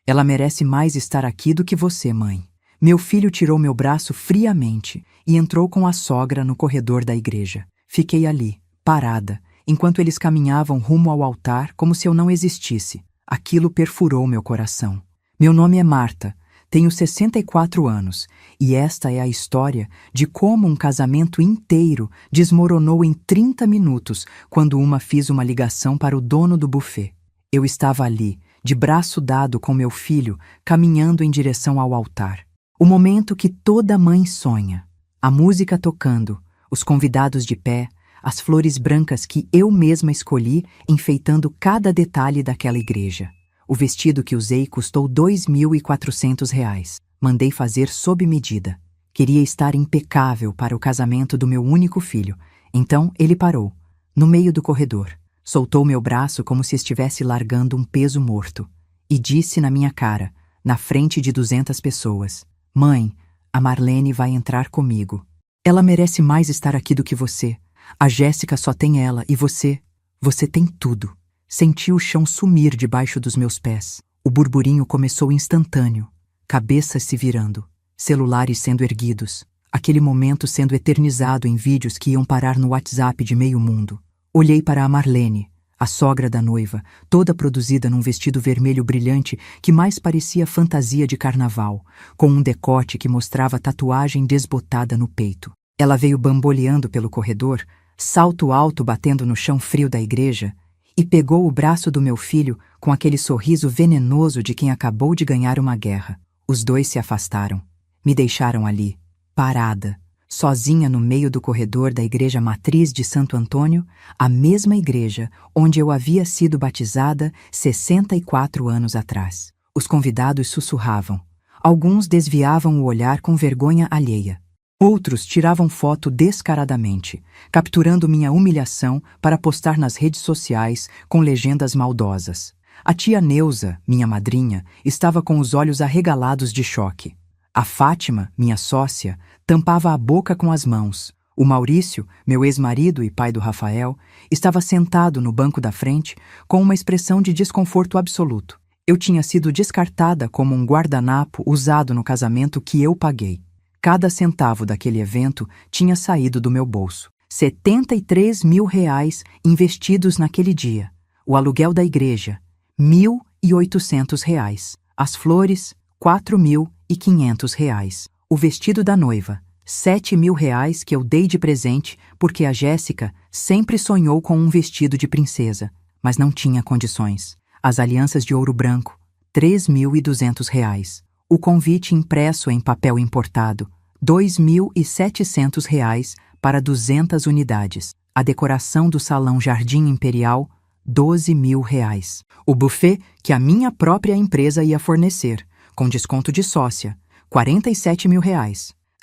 Ela merece mais estar aqui do que você, mãe. Meu filho tirou meu braço friamente e entrou com a sogra no corredor da igreja. Fiquei ali, parada, enquanto eles caminhavam rumo ao altar como se eu não existisse. Aquilo perfurou meu coração. Meu nome é Marta, tenho 64 anos, e esta é a história de como um casamento inteiro desmoronou em 30 minutos quando fiz uma ligação para o dono do buffet. Eu estava ali, de braço dado com meu filho, caminhando em direção ao altar. O momento que toda mãe sonha. A música tocando, os convidados de pé, as flores brancas que eu mesma escolhi, enfeitando cada detalhe daquela igreja. O vestido que usei custou R$ 2.400. Mandei fazer sob medida. Queria estar impecável para o casamento do meu único filho. Então ele parou, no meio do corredor. Soltou meu braço como se estivesse largando um peso morto. E disse na minha cara, na frente de 200 pessoas: Mãe, a Marlene vai entrar comigo. Ela merece mais estar aqui do que você. A Jéssica só tem ela e você tem tudo. Senti o chão sumir debaixo dos meus pés. O burburinho começou instantâneo. Cabeças se virando, celulares sendo erguidos. Aquele momento sendo eternizado em vídeos que iam parar no WhatsApp de meio mundo. Olhei para a Marlene, a sogra da noiva, toda produzida num vestido vermelho brilhante que mais parecia fantasia de carnaval, com um decote que mostrava tatuagem desbotada no peito. Ela veio bamboleando pelo corredor, salto alto batendo no chão frio da igreja, e pegou o braço do meu filho com aquele sorriso venenoso de quem acabou de ganhar uma guerra. Os dois se afastaram. Me deixaram ali, parada, sozinha no meio do corredor da igreja matriz de Santo Antônio, a mesma igreja onde eu havia sido batizada 64 anos atrás. Os convidados sussurravam. Alguns desviavam o olhar com vergonha alheia. Outros tiravam foto descaradamente, capturando minha humilhação para postar nas redes sociais com legendas maldosas. A tia Neuza, minha madrinha, estava com os olhos arregalados de choque. A Fátima, minha sócia, tampava a boca com as mãos. O Maurício, meu ex-marido e pai do Rafael, estava sentado no banco da frente com uma expressão de desconforto absoluto. Eu tinha sido descartada como um guardanapo usado no casamento que eu paguei. Cada centavo daquele evento tinha saído do meu bolso. R$ 73 mil investidos naquele dia. O aluguel da igreja, R$ 1.800. As flores, R$ 4.500. O vestido da noiva, R$ 7 mil que eu dei de presente porque a Jéssica sempre sonhou com um vestido de princesa, mas não tinha condições. As alianças de ouro branco, R$ 3.200. O convite impresso em papel importado, R$ 2.700 para 200 unidades. A decoração do salão Jardim Imperial, R$ 12 mil. O buffet que a minha própria empresa ia fornecer, com desconto de sócia, R$ 47 mil.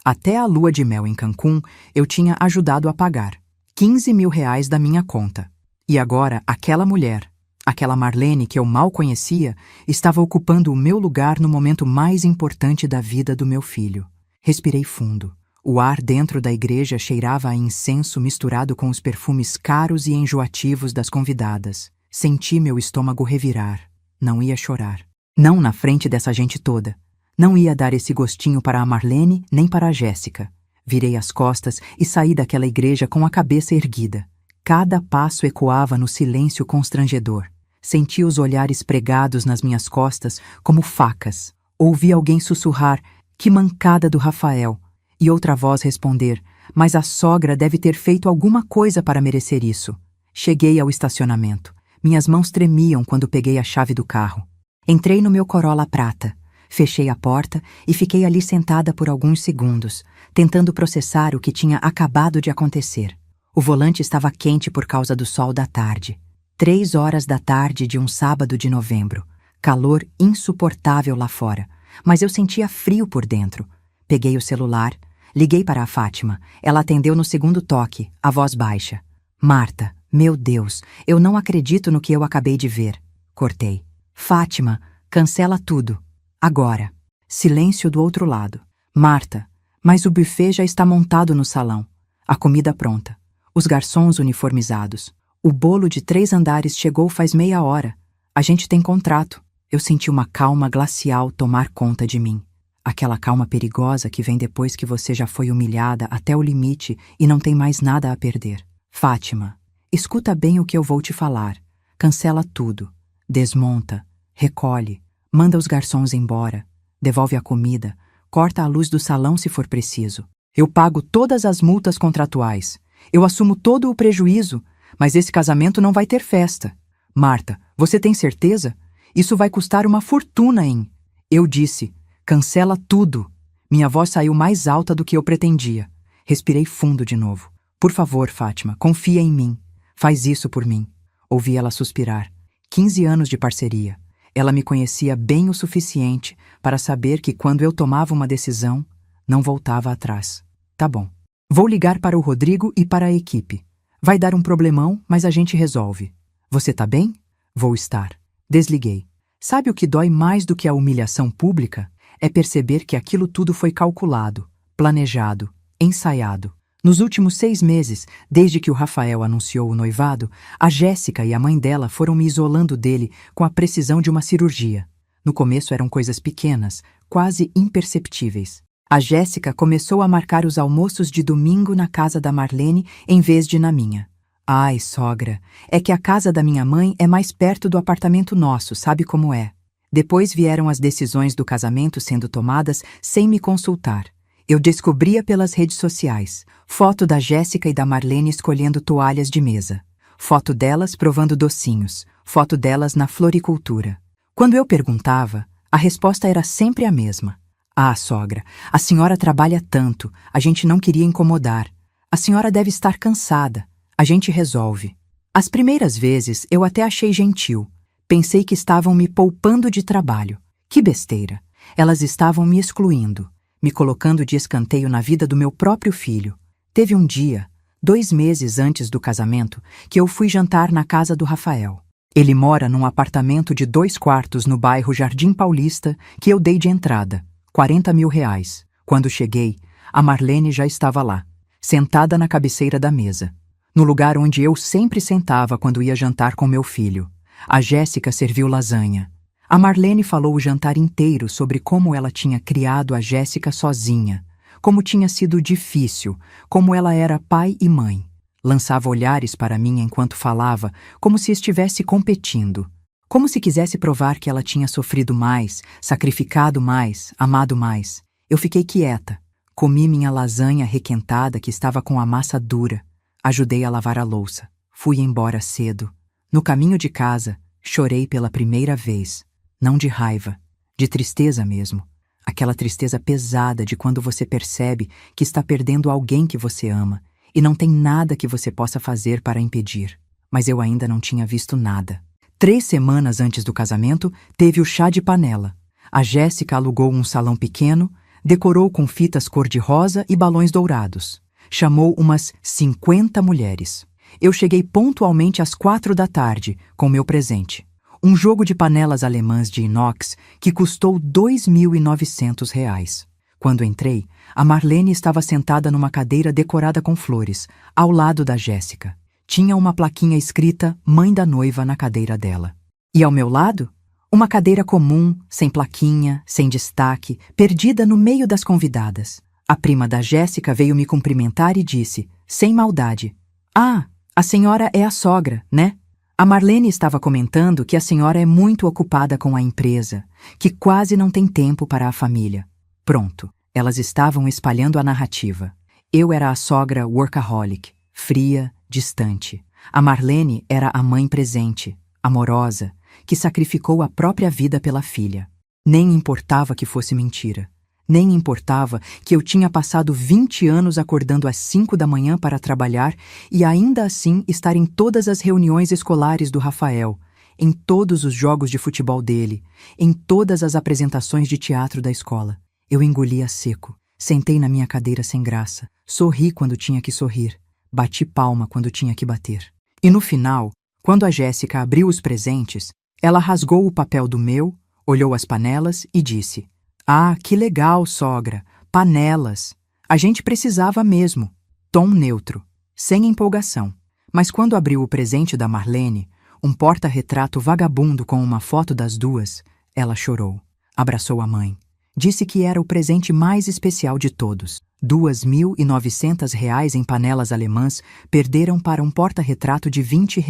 Até a lua de mel em Cancún eu tinha ajudado a pagar, R$ 15 mil da minha conta. E agora aquela mulher, aquela Marlene que eu mal conhecia, estava ocupando o meu lugar no momento mais importante da vida do meu filho. Respirei fundo. O ar dentro da igreja cheirava a incenso misturado com os perfumes caros e enjoativos das convidadas. Senti meu estômago revirar. Não ia chorar. Não na frente dessa gente toda. Não ia dar esse gostinho para a Marlene nem para a Jéssica. Virei as costas e saí daquela igreja com a cabeça erguida. Cada passo ecoava no silêncio constrangedor. Senti os olhares pregados nas minhas costas como facas. Ouvi alguém sussurrar: "Que mancada do Rafael!" E outra voz responder: "Mas a sogra deve ter feito alguma coisa para merecer isso." Cheguei ao estacionamento. Minhas mãos tremiam quando peguei a chave do carro. Entrei no meu Corolla prata. Fechei a porta e fiquei ali sentada por alguns segundos, tentando processar o que tinha acabado de acontecer. O volante estava quente por causa do sol da tarde. 3 horas da tarde de um sábado de novembro. Calor insuportável lá fora, mas eu sentia frio por dentro. Peguei o celular, liguei para a Fátima. Ela atendeu no segundo toque, a voz baixa. "Marta, meu Deus, eu não acredito no que eu acabei de ver." Cortei. "Fátima, cancela tudo. Agora." Silêncio do outro lado. "Marta, mas o buffet já está montado no salão. A comida pronta. Os garçons uniformizados. O bolo de 3 andares chegou faz meia hora. A gente tem contrato." Eu senti uma calma glacial tomar conta de mim. Aquela calma perigosa que vem depois que você já foi humilhada até o limite e não tem mais nada a perder. Fátima, escuta bem o que eu vou te falar. Cancela tudo. Desmonta. Recolhe. Manda os garçons embora. Devolve a comida. Corta a luz do salão se for preciso. Eu pago todas as multas contratuais. Eu assumo todo o prejuízo, mas esse casamento não vai ter festa. Marta, você tem certeza? Isso vai custar uma fortuna, hein? Eu disse, cancela tudo. Minha voz saiu mais alta do que eu pretendia. Respirei fundo de novo. Por favor, Fátima, confia em mim. Faz isso por mim. Ouvi ela suspirar. 15 anos de parceria. Ela me conhecia bem o suficiente para saber que quando eu tomava uma decisão, não voltava atrás. Tá bom. Vou ligar para o Rodrigo e para a equipe. Vai dar um problemão, mas a gente resolve. Você tá bem? Vou estar. Desliguei. Sabe o que dói mais do que a humilhação pública? É perceber que aquilo tudo foi calculado, planejado, ensaiado. Nos últimos 6 meses, desde que o Rafael anunciou o noivado, a Jéssica e a mãe dela foram me isolando dele com a precisão de uma cirurgia. No começo eram coisas pequenas, quase imperceptíveis. A Jéssica começou a marcar os almoços de domingo na casa da Marlene em vez de na minha. Ai, sogra, é que a casa da minha mãe é mais perto do apartamento nosso, sabe como é? Depois vieram as decisões do casamento sendo tomadas sem me consultar. Eu descobria pelas redes sociais. Foto da Jéssica e da Marlene escolhendo toalhas de mesa. Foto delas provando docinhos. Foto delas na floricultura. Quando eu perguntava, a resposta era sempre a mesma. Ah, sogra, a senhora trabalha tanto, a gente não queria incomodar. A senhora deve estar cansada. A gente resolve. As primeiras vezes eu até achei gentil. Pensei que estavam me poupando de trabalho. Que besteira. Elas estavam me excluindo, me colocando de escanteio na vida do meu próprio filho. Teve um dia, 2 meses antes do casamento, que eu fui jantar na casa do Rafael. Ele mora num apartamento de 2 quartos no bairro Jardim Paulista que eu dei de entrada, R$40 mil. Quando cheguei, a Marlene já estava lá, sentada na cabeceira da mesa, no lugar onde eu sempre sentava quando ia jantar com meu filho. A Jéssica serviu lasanha. A Marlene falou o jantar inteiro sobre como ela tinha criado a Jéssica sozinha, como tinha sido difícil, como ela era pai e mãe. Lançava olhares para mim enquanto falava, como se estivesse competindo, como se quisesse provar que ela tinha sofrido mais, sacrificado mais, amado mais. Eu fiquei quieta, comi minha lasanha requentada que estava com a massa dura, ajudei a lavar a louça, fui embora cedo. No caminho de casa, chorei pela primeira vez. Não de raiva, de tristeza mesmo. Aquela tristeza pesada de quando você percebe que está perdendo alguém que você ama e não tem nada que você possa fazer para impedir. Mas eu ainda não tinha visto nada. 3 semanas antes do casamento, teve o chá de panela. A Jéssica alugou um salão pequeno, decorou com fitas cor-de-rosa e balões dourados. Chamou umas 50 mulheres. Eu cheguei pontualmente às 4 da tarde com meu presente. Um jogo de panelas alemãs de inox que custou R$2.900. Quando entrei, a Marlene estava sentada numa cadeira decorada com flores, ao lado da Jéssica. Tinha uma plaquinha escrita Mãe da Noiva na cadeira dela. E ao meu lado, uma cadeira comum, sem plaquinha, sem destaque, perdida no meio das convidadas. A prima da Jéssica veio me cumprimentar e disse, sem maldade, "Ah, a senhora é a sogra, né?" A Marlene estava comentando que a senhora é muito ocupada com a empresa, que quase não tem tempo para a família. Pronto, elas estavam espalhando a narrativa. Eu era a sogra workaholic, fria, distante. A Marlene era a mãe presente, amorosa, que sacrificou a própria vida pela filha. Nem importava que fosse mentira. Nem importava que eu tinha passado 20 anos acordando às 5 da manhã para trabalhar e ainda assim estar em todas as reuniões escolares do Rafael, em todos os jogos de futebol dele, em todas as apresentações de teatro da escola. Eu engolia seco, sentei na minha cadeira sem graça, sorri quando tinha que sorrir, bati palma quando tinha que bater. E no final, quando a Jéssica abriu os presentes, ela rasgou o papel do meu, olhou as panelas e disse: "Ah, que legal, sogra! Panelas! A gente precisava mesmo." Tom neutro, sem empolgação. Mas quando abriu o presente da Marlene, um porta-retrato vagabundo com uma foto das duas, Ela chorou, abraçou a mãe. Disse que era o presente mais especial de todos. R$ 2.900 em panelas alemãs perderam para um porta-retrato de R$ 20.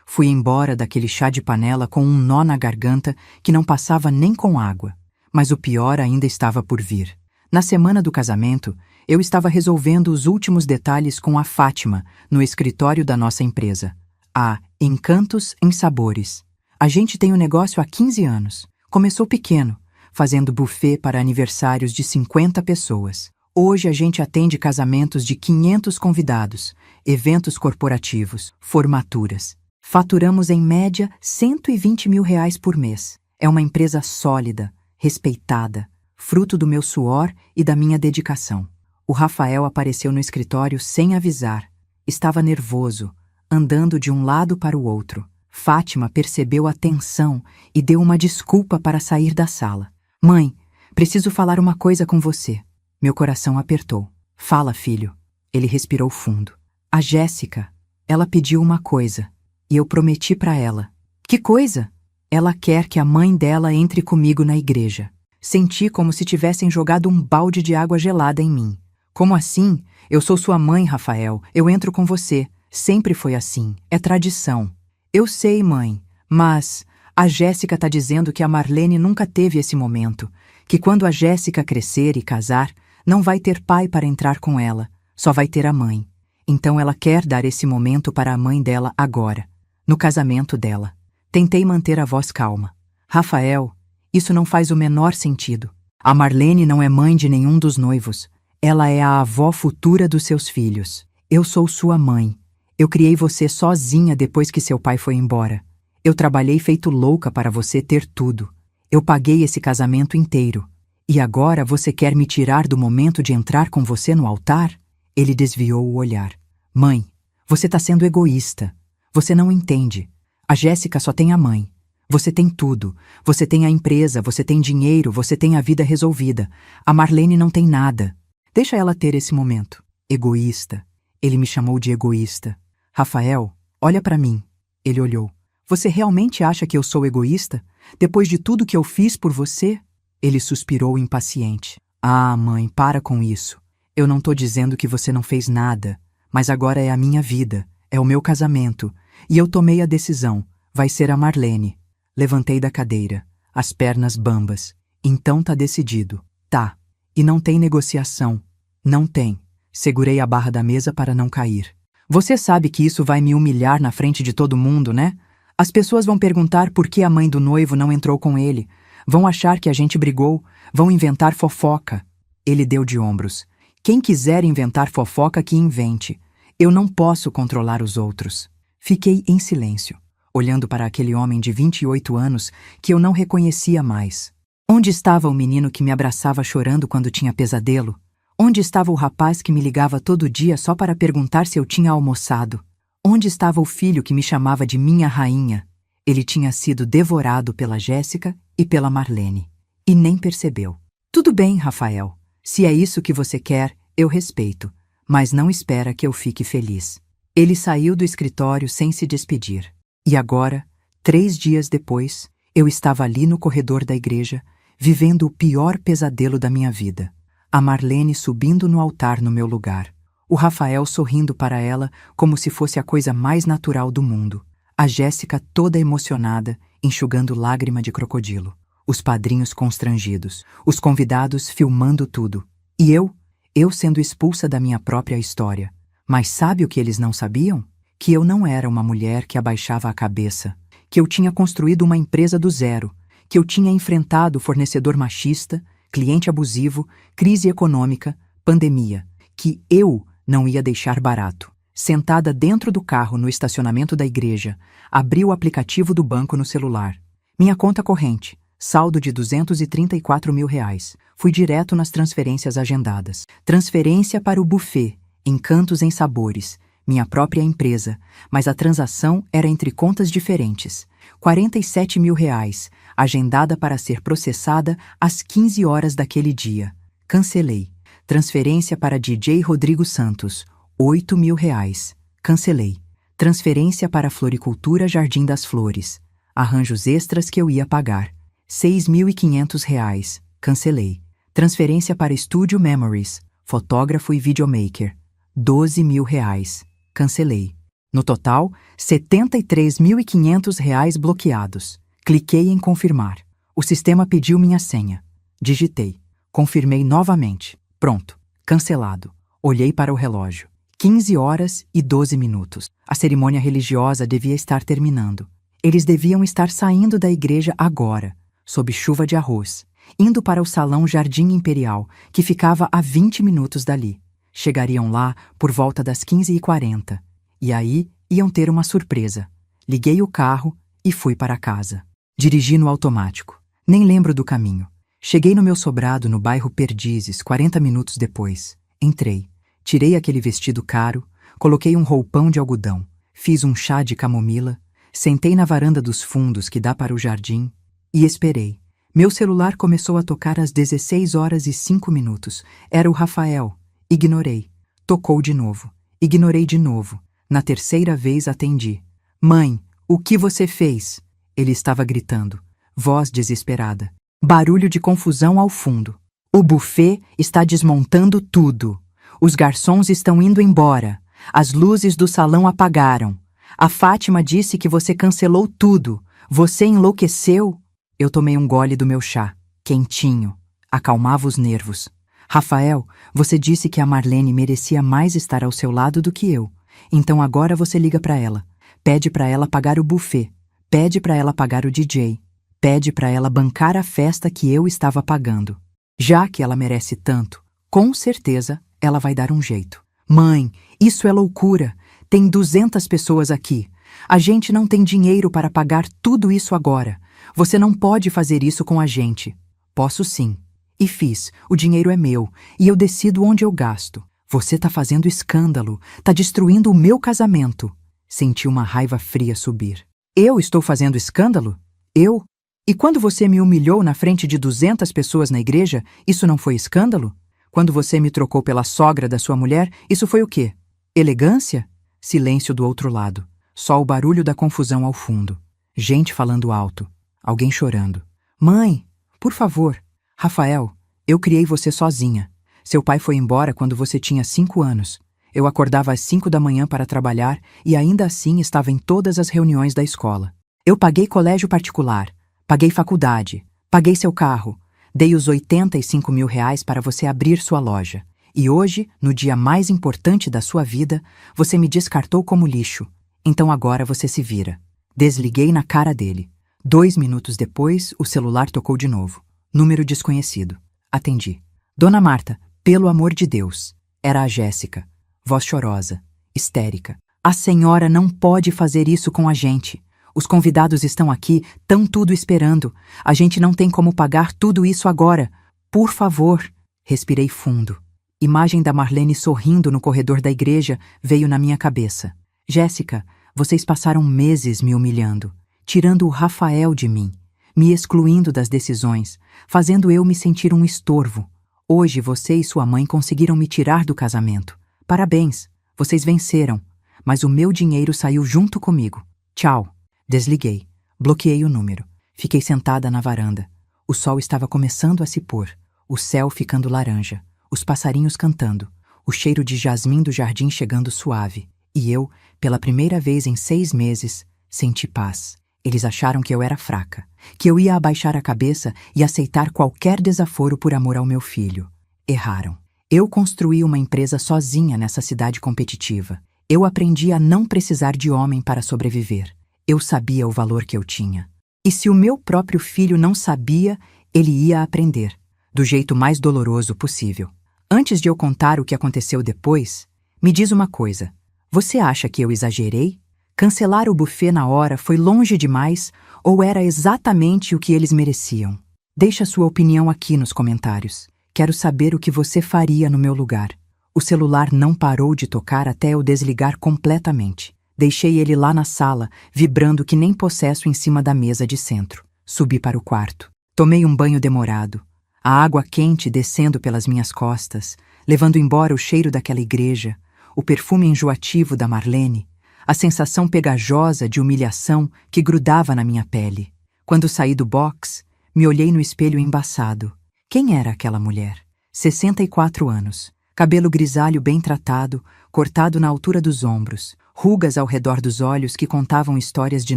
Fui embora daquele chá de panela com um nó na garganta que não passava nem com água. Mas o pior ainda estava por vir. Na semana do casamento, eu estava resolvendo os últimos detalhes com a Fátima, no escritório da nossa empresa. A Encantos em Sabores. A gente tem um negócio há 15 anos. Começou pequeno, fazendo buffet para aniversários de 50 pessoas. Hoje a gente atende casamentos de 500 convidados, eventos corporativos, formaturas. Faturamos em média R$ 120.000 por mês. É uma empresa sólida, respeitada, fruto do meu suor e da minha dedicação. O Rafael apareceu no escritório sem avisar. Estava nervoso, andando de um lado para o outro. Fátima percebeu a tensão e deu uma desculpa para sair da sala. Mãe, preciso falar uma coisa com você. Meu coração apertou. Fala, filho. Ele respirou fundo. A Jéssica, ela pediu uma coisa, e eu prometi para ela. Que coisa? Ela quer que a mãe dela entre comigo na igreja. Senti como se tivessem jogado um balde de água gelada em mim. Como assim? Eu sou sua mãe, Rafael. Eu entro com você. Sempre foi assim. É tradição. Eu sei, mãe, mas a Jéssica tá dizendo que a Marlene nunca teve esse momento. Que quando a Jéssica crescer e casar, não vai ter pai para entrar com ela. Só vai ter a mãe. Então ela quer dar esse momento para a mãe dela agora. No casamento dela. Tentei manter a voz calma. Rafael, isso não faz o menor sentido. A Marlene não é mãe de nenhum dos noivos. Ela é a avó futura dos seus filhos. Eu sou sua mãe. Eu criei você sozinha depois que seu pai foi embora. Eu trabalhei feito louca para você ter tudo. Eu paguei esse casamento inteiro. E agora você quer me tirar do momento de entrar com você no altar? Ele desviou o olhar. Mãe, você está sendo egoísta. Você não entende. A Jéssica só tem a mãe. Você tem tudo. Você tem a empresa, você tem dinheiro, você tem a vida resolvida. A Marlene não tem nada. Deixa ela ter esse momento. Egoísta. Ele me chamou de egoísta. Rafael, olha para mim. Ele olhou. Você realmente acha que eu sou egoísta? Depois de tudo que eu fiz por você? Ele suspirou impaciente. Ah, mãe, para com isso. Eu não tô dizendo que você não fez nada, mas agora é a minha vida, é o meu casamento, e eu tomei a decisão. Vai ser a Marlene. Levantei da cadeira, as pernas bambas. Então tá decidido. Tá. E não tem negociação. Não tem. Segurei a barra da mesa para não cair. Você sabe que isso vai me humilhar na frente de todo mundo, né? As pessoas vão perguntar por que a mãe do noivo não entrou com ele. Vão achar que a gente brigou. Vão inventar fofoca. Ele deu de ombros. Quem quiser inventar fofoca, que invente. Eu não posso controlar os outros. Fiquei em silêncio, olhando para aquele homem de 28 anos que eu não reconhecia mais. Onde estava o menino que me abraçava chorando quando tinha pesadelo? Onde estava o rapaz que me ligava todo dia só para perguntar se eu tinha almoçado? Onde estava o filho que me chamava de minha rainha? Ele tinha sido devorado pela Jéssica e pela Marlene. E nem percebeu. Tudo bem, Rafael. Se é isso que você quer, eu respeito. Mas não espera que eu fique feliz. Ele saiu do escritório sem se despedir. E agora, 3 dias depois, eu estava ali no corredor da igreja, vivendo o pior pesadelo da minha vida. A Marlene subindo no altar no meu lugar. O Rafael sorrindo para ela como se fosse a coisa mais natural do mundo. A Jéssica toda emocionada, enxugando lágrima de crocodilo. Os padrinhos constrangidos. Os convidados filmando tudo. E eu sendo expulsa da minha própria história. Mas sabe o que eles não sabiam? Que eu não era uma mulher que abaixava a cabeça. Que eu tinha construído uma empresa do zero. Que eu tinha enfrentado fornecedor machista, cliente abusivo, crise econômica, pandemia. Que eu não ia deixar barato. Sentada dentro do carro no estacionamento da igreja, abri o aplicativo do banco no celular. Minha conta corrente, saldo de R$ 234.000. Fui direto nas transferências agendadas. Transferência para o buffet, Encantos em Sabores, minha própria empresa, mas a transação era entre contas diferentes. R$ 47.000, agendada para ser processada às 15 horas daquele dia. Cancelei. Transferência para DJ Rodrigo Santos, R$ 8.000. Cancelei. Transferência para Floricultura Jardim das Flores. Arranjos extras que eu ia pagar. R$ 6.500. Cancelei. Transferência para Studio Memories, fotógrafo e videomaker. R$ 12.000. Cancelei. No total, R$ 73.500 bloqueados. Cliquei em confirmar. O sistema pediu minha senha. Digitei. Confirmei novamente. Pronto. Cancelado. Olhei para o relógio. 15h12. A cerimônia religiosa devia estar terminando. Eles deviam estar saindo da igreja agora, sob chuva de arroz, indo para o salão Jardim Imperial, que ficava a 20 minutos dali. Chegariam lá por volta das 15h40. E aí iam ter uma surpresa. Liguei o carro e fui para casa. Dirigi no automático. Nem lembro do caminho. Cheguei no meu sobrado no bairro Perdizes 40 minutos depois. Entrei. Tirei aquele vestido caro, coloquei um roupão de algodão, fiz um chá de camomila, sentei na varanda dos fundos que dá para o jardim e esperei. Meu celular começou a tocar às 16h05. Era o Rafael. Ignorei. Tocou de novo. Ignorei de novo. Na terceira vez atendi. Mãe, o que você fez? Ele estava gritando. Voz desesperada. Barulho de confusão ao fundo. O buffet está desmontando tudo. Os garçons estão indo embora. As luzes do salão apagaram. A Fátima disse que você cancelou tudo. Você enlouqueceu? Eu tomei um gole do meu chá. Quentinho. Acalmava os nervos. Rafael, você disse que a Marlene merecia mais estar ao seu lado do que eu. Então agora você liga para ela. Pede para ela pagar o buffet. Pede para ela pagar o DJ. Pede para ela bancar a festa que eu estava pagando. Já que ela merece tanto, com certeza ela vai dar um jeito. Mãe, isso é loucura. Tem 200 pessoas aqui. A gente não tem dinheiro para pagar tudo isso agora. Você não pode fazer isso com a gente. Posso sim. E fiz. O dinheiro é meu. E eu decido onde eu gasto. Você tá fazendo escândalo. Tá destruindo o meu casamento. Senti uma raiva fria subir. Eu estou fazendo escândalo? Eu? E quando você me humilhou na frente de 200 pessoas na igreja, isso não foi escândalo? Quando você me trocou pela sogra da sua mulher, isso foi o quê? Elegância? Silêncio do outro lado. Só o barulho da confusão ao fundo. Gente falando alto. Alguém chorando. Mãe, por favor. Rafael, eu criei você sozinha. Seu pai foi embora quando você tinha 5 anos. Eu acordava às 5 da manhã para trabalhar e ainda assim estava em todas as reuniões da escola. Eu paguei colégio particular, paguei faculdade, paguei seu carro, dei os R$ 85.000 para você abrir sua loja. E hoje, no dia mais importante da sua vida, você me descartou como lixo. Então agora você se vira. Desliguei na cara dele. 2 minutos depois, o celular tocou de novo. Número desconhecido. Atendi. Dona Marta, pelo amor de Deus. Era a Jéssica. Voz chorosa, histérica. A senhora não pode fazer isso com a gente. Os convidados estão aqui, tão tudo esperando. A gente não tem como pagar tudo isso agora. Por favor. Respirei fundo. Imagem da Marlene sorrindo no corredor da igreja veio na minha cabeça. Jéssica, vocês passaram meses me humilhando, tirando o Rafael de mim, me excluindo das decisões, fazendo eu me sentir um estorvo. Hoje você e sua mãe conseguiram me tirar do casamento. Parabéns, vocês venceram, mas o meu dinheiro saiu junto comigo. Tchau. Desliguei. Bloqueei o número. Fiquei sentada na varanda. O sol estava começando a se pôr, o céu ficando laranja, os passarinhos cantando, o cheiro de jasmim do jardim chegando suave. E eu, pela primeira vez em 6 meses, senti paz. Eles acharam que eu era fraca, que eu ia abaixar a cabeça e aceitar qualquer desaforo por amor ao meu filho. Erraram. Eu construí uma empresa sozinha nessa cidade competitiva. Eu aprendi a não precisar de homem para sobreviver. Eu sabia o valor que eu tinha. E se o meu próprio filho não sabia, ele ia aprender, do jeito mais doloroso possível. Antes de eu contar o que aconteceu depois, me diz uma coisa. Você acha que eu exagerei? Cancelar o buffet na hora foi longe demais ou era exatamente o que eles mereciam? Deixa sua opinião aqui nos comentários. Quero saber o que você faria no meu lugar. O celular não parou de tocar até eu desligar completamente. Deixei ele lá na sala, vibrando que nem possesso em cima da mesa de centro. Subi para o quarto. Tomei um banho demorado. A água quente descendo pelas minhas costas, levando embora o cheiro daquela igreja, o perfume enjoativo da Marlene, a sensação pegajosa de humilhação que grudava na minha pele. Quando saí do box, Me olhei no espelho embaçado. Quem era aquela mulher? 64 anos. Cabelo grisalho bem tratado, cortado na altura dos ombros, rugas ao redor dos olhos que contavam histórias de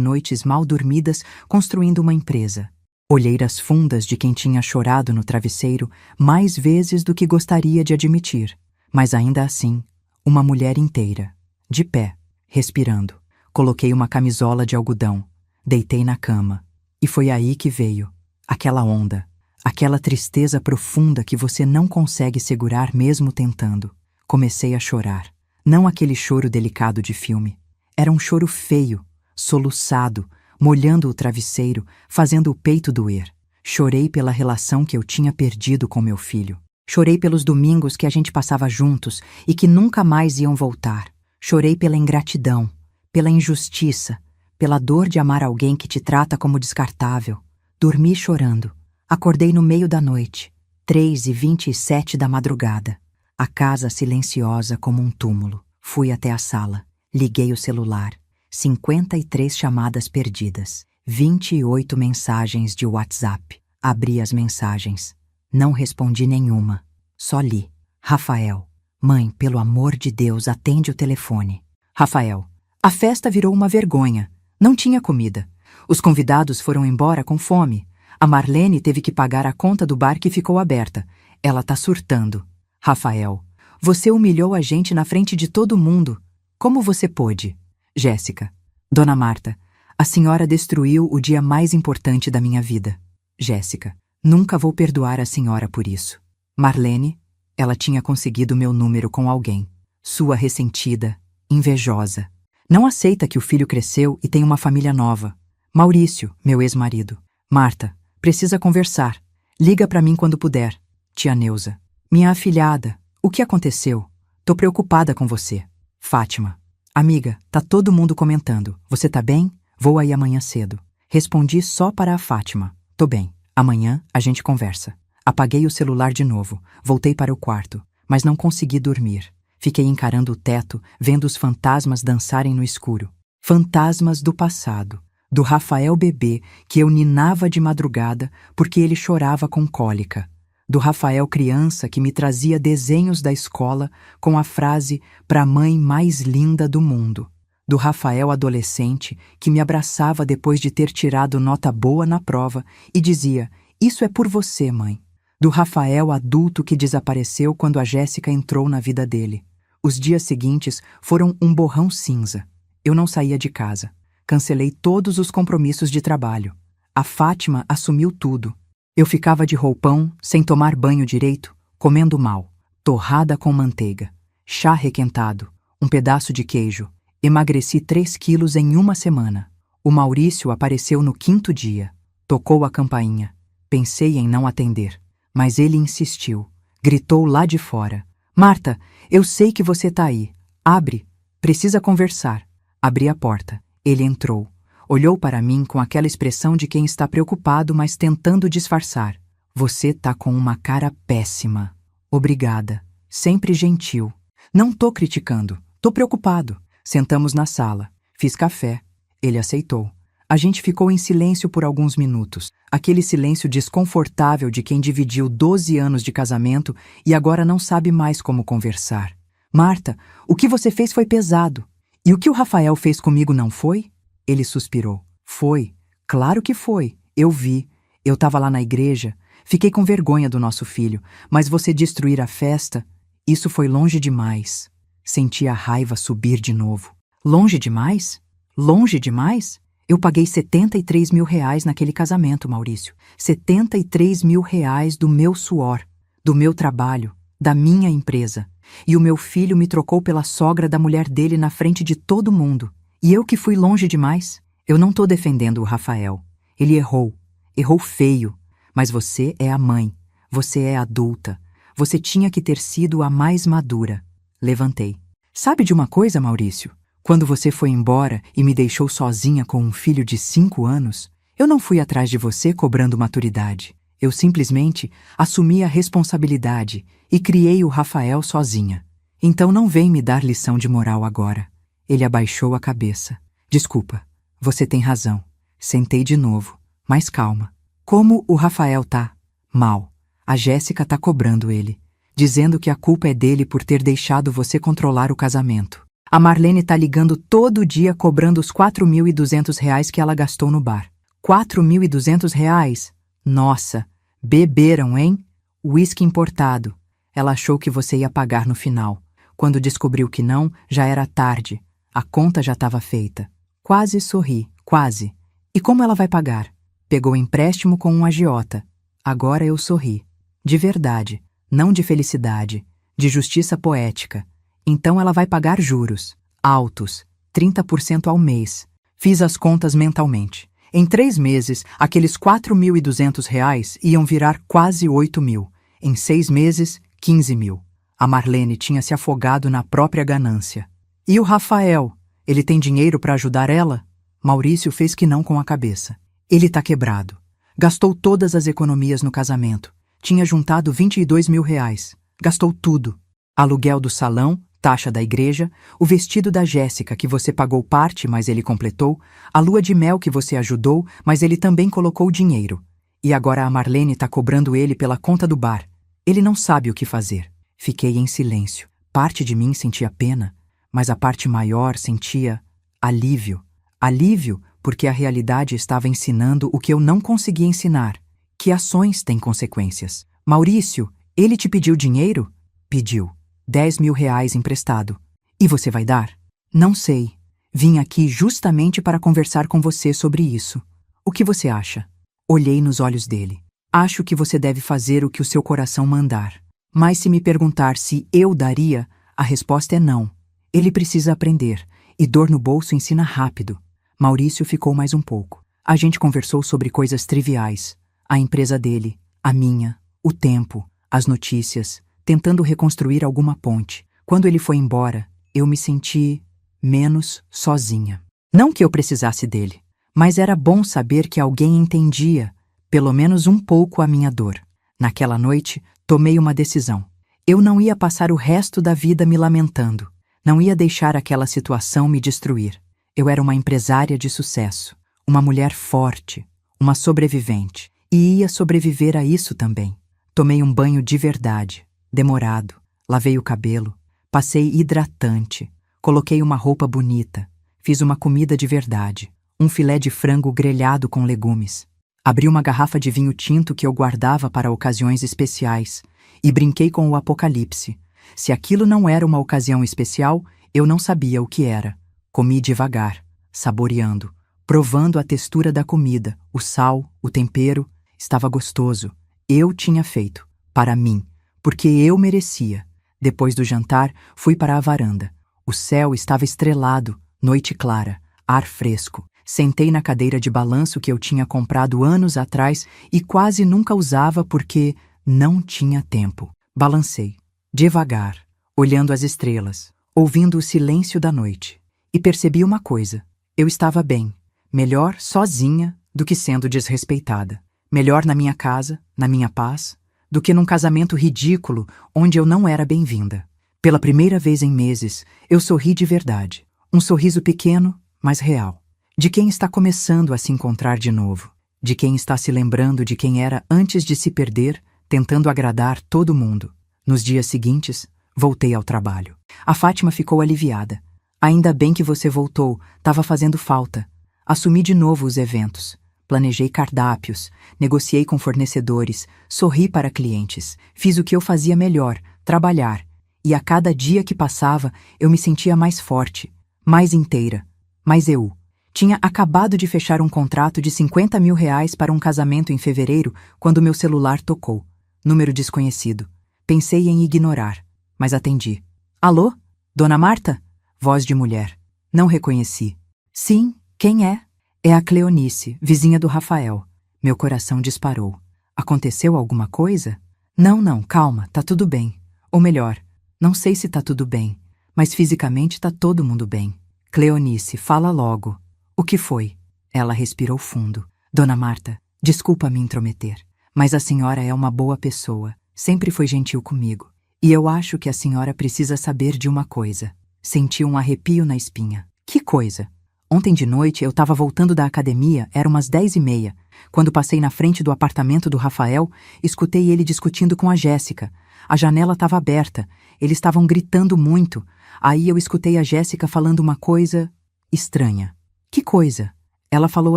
noites mal dormidas construindo uma empresa. Olheiras fundas de quem tinha chorado no travesseiro mais vezes do que gostaria de admitir, mas ainda assim, uma mulher inteira, de pé, respirando. Coloquei uma camisola de algodão, deitei na cama, e foi aí que veio aquela onda, aquela tristeza profunda que você não consegue segurar mesmo tentando. Comecei a chorar. Não aquele choro delicado de filme. Era um choro feio, soluçado, molhando o travesseiro, fazendo o peito doer. Chorei pela relação que eu tinha perdido com meu filho. Chorei pelos domingos que a gente passava juntos e que nunca mais iam voltar. Chorei pela ingratidão, pela injustiça, pela dor de amar alguém que te trata como descartável. Dormi chorando. Acordei no meio da noite, 3h27 da madrugada. A casa silenciosa como um túmulo. Fui até a sala. Liguei o celular. 53 chamadas perdidas. 28 mensagens de WhatsApp. Abri as mensagens. Não respondi nenhuma. Só li. Rafael. Mãe, pelo amor de Deus, atende o telefone. Rafael. A festa virou uma vergonha. Não tinha comida. Os convidados foram embora com fome. A Marlene teve que pagar a conta do bar que ficou aberta. Ela tá surtando. Rafael. Você humilhou a gente na frente de todo mundo. Como você pôde? Jéssica. Dona Marta. A senhora destruiu o dia mais importante da minha vida. Jéssica. Nunca vou perdoar a senhora por isso. Marlene. Ela tinha conseguido meu número com alguém. Sua ressentida, invejosa. Não aceita que o filho cresceu e tem uma família nova. Maurício, meu ex-marido. Marta. Precisa conversar. Liga pra mim quando puder. Tia Neuza. Minha afilhada. O que aconteceu? Tô preocupada com você. Fátima. Amiga, tá todo mundo comentando. Você tá bem? Vou aí amanhã cedo. Respondi só para a Fátima. Tô bem. Amanhã a gente conversa. Apaguei o celular de novo. Voltei para o quarto, mas não consegui dormir. Fiquei encarando o teto, vendo os fantasmas dançarem no escuro. Fantasmas do passado. Do Rafael bebê que eu ninava de madrugada porque ele chorava com cólica. Do Rafael criança que me trazia desenhos da escola com a frase "pra mãe mais linda do mundo". Do Rafael adolescente que me abraçava depois de ter tirado nota boa na prova e dizia "Isso é por você, mãe". Do Rafael adulto que desapareceu quando a Jéssica entrou na vida dele. Os dias seguintes foram um borrão cinza. Eu não saía de casa. Cancelei todos os compromissos de trabalho. A Fátima assumiu tudo. Eu ficava de roupão, sem tomar banho direito, comendo mal, torrada com manteiga, chá requentado, um pedaço de queijo. Emagreci 3 quilos em uma semana. O Maurício apareceu no 5º dia. Tocou a campainha. Pensei em não atender, mas ele insistiu. Gritou lá de fora. Marta, eu sei que você tá aí. Abre. Precisa conversar. Abri a porta. Ele entrou. Olhou para mim com aquela expressão de quem está preocupado, mas tentando disfarçar. Você tá com uma cara péssima. Obrigada. Sempre gentil. Não tô criticando. Tô preocupado. Sentamos na sala. Fiz café. Ele aceitou. A gente ficou em silêncio por alguns minutos. Aquele silêncio desconfortável de quem dividiu 12 anos de casamento e agora não sabe mais como conversar. Marta, o que você fez foi pesado. E o que o Rafael fez comigo não foi? Ele suspirou. Foi. Claro que foi. Eu vi. Eu tava lá na igreja. Fiquei com vergonha do nosso filho. Mas você destruir a festa, isso foi longe demais. Senti a raiva subir de novo. Longe demais? Longe demais? Eu paguei 73 mil reais naquele casamento, Maurício. 73 mil reais do meu suor, do meu trabalho, da minha empresa. E o meu filho me trocou pela sogra da mulher dele na frente de todo mundo. E eu que fui longe demais? Eu não tô defendendo o Rafael. Ele errou. Errou feio. Mas você é a mãe. Você é adulta. Você tinha que ter sido a mais madura. Levantei. Sabe de uma coisa, Maurício? Quando você foi embora e me deixou sozinha com um filho de 5 anos, eu não fui atrás de você cobrando maturidade. Eu simplesmente assumi a responsabilidade e criei o Rafael sozinha. Então não vem me dar lição de moral agora. Ele abaixou a cabeça. Desculpa, você tem razão. Sentei de novo, mais calma. Como o Rafael tá mal. A Jéssica tá cobrando ele, dizendo que a culpa é dele por ter deixado você controlar o casamento. A Marlene tá ligando todo dia cobrando os R$ 4.200 que ela gastou no bar. R$ 4.200? Nossa, beberam, hein? Whisky importado. Ela achou que você ia pagar no final. Quando descobriu que não, já era tarde. A conta já estava feita. Quase sorri, quase. E como ela vai pagar? Pegou empréstimo com um agiota. Agora eu sorri. De verdade, não de felicidade, de justiça poética. Então ela vai pagar juros, altos, 30% ao mês. Fiz as contas mentalmente. Em 3 meses, aqueles R$ 4.200 iam virar quase 8.000. Em 6 meses, 15.000. A Marlene tinha se afogado na própria ganância. E o Rafael? Ele tem dinheiro para ajudar ela? Maurício fez que não com a cabeça. Ele tá quebrado. Gastou todas as economias no casamento. Tinha juntado R$ 22.000. Gastou tudo. Aluguel do salão, taxa da igreja, o vestido da Jéssica que você pagou parte, mas ele completou, a lua de mel que você ajudou, mas ele também colocou dinheiro. E agora a Marlene tá cobrando ele pela conta do bar. Ele não sabe o que fazer. Fiquei em silêncio. Parte de mim sentia pena, mas a parte maior sentia alívio. Alívio porque a realidade estava ensinando o que eu não conseguia ensinar, que ações têm consequências. Maurício, ele te pediu dinheiro? Pediu. R$ 10.000 emprestado. E você vai dar? Não sei. Vim aqui justamente para conversar com você sobre isso. O que você acha? Olhei nos olhos dele. Acho que você deve fazer o que o seu coração mandar. Mas se me perguntar se eu daria, a resposta é não. Ele precisa aprender, e dor no bolso ensina rápido. Maurício ficou mais um pouco. A gente conversou sobre coisas triviais. A empresa dele, a minha, o tempo, as notícias, tentando reconstruir alguma ponte. Quando ele foi embora, eu me senti menos sozinha. Não que eu precisasse dele, mas era bom saber que alguém entendia, pelo menos um pouco, a minha dor. Naquela noite, tomei uma decisão. Eu não ia passar o resto da vida me lamentando. Não ia deixar aquela situação me destruir. Eu era uma empresária de sucesso, uma mulher forte, uma sobrevivente, e ia sobreviver a isso também. Tomei um banho de verdade, demorado, lavei o cabelo, passei hidratante, coloquei uma roupa bonita, fiz uma comida de verdade, um filé de frango grelhado com legumes. Abri uma garrafa de vinho tinto que eu guardava para ocasiões especiais e brinquei com o apocalipse. Se aquilo não era uma ocasião especial, eu não sabia o que era. Comi devagar, saboreando, provando a textura da comida, o sal, o tempero. Estava gostoso. Eu tinha feito, para mim, porque eu merecia. Depois do jantar, fui para a varanda. O céu estava estrelado, noite clara, ar fresco. Sentei na cadeira de balanço que eu tinha comprado anos atrás e quase nunca usava porque não tinha tempo. Balancei, devagar, olhando as estrelas, ouvindo o silêncio da noite. E percebi uma coisa. Eu estava bem, melhor sozinha do que sendo desrespeitada. Melhor na minha casa, na minha paz, do que num casamento ridículo onde eu não era bem-vinda. Pela primeira vez em meses, eu sorri de verdade. Um sorriso pequeno, mas real. De quem está começando a se encontrar de novo. De quem está se lembrando de quem era antes de se perder, tentando agradar todo mundo. Nos dias seguintes, voltei ao trabalho. A Fátima ficou aliviada. Ainda bem que você voltou, estava fazendo falta. Assumi de novo os eventos. Planejei cardápios, negociei com fornecedores, sorri para clientes. Fiz o que eu fazia melhor, trabalhar. E a cada dia que passava, eu me sentia mais forte, mais inteira, mais eu. Tinha acabado de fechar um contrato de R$ 50.000 para um casamento em fevereiro quando meu celular tocou. Número desconhecido. Pensei em ignorar, mas atendi. Alô? Dona Marta? Voz de mulher. Não reconheci. Sim, quem é? É a Cleonice, vizinha do Rafael. Meu coração disparou. Aconteceu alguma coisa? Não, calma, tá tudo bem. Ou melhor, não sei se tá tudo bem, mas fisicamente tá todo mundo bem. Cleonice, fala logo. O que foi? Ela respirou fundo. Dona Marta, desculpa me intrometer, mas a senhora é uma boa pessoa, sempre foi gentil comigo. E eu acho que a senhora precisa saber de uma coisa. Senti um arrepio na espinha. Que coisa? Ontem de noite eu estava voltando da academia, era umas 10h30. Quando passei na frente do apartamento do Rafael, escutei ele discutindo com a Jéssica. A janela estava aberta, eles estavam gritando muito. Aí eu escutei a Jéssica falando uma coisa estranha. Que coisa? Ela falou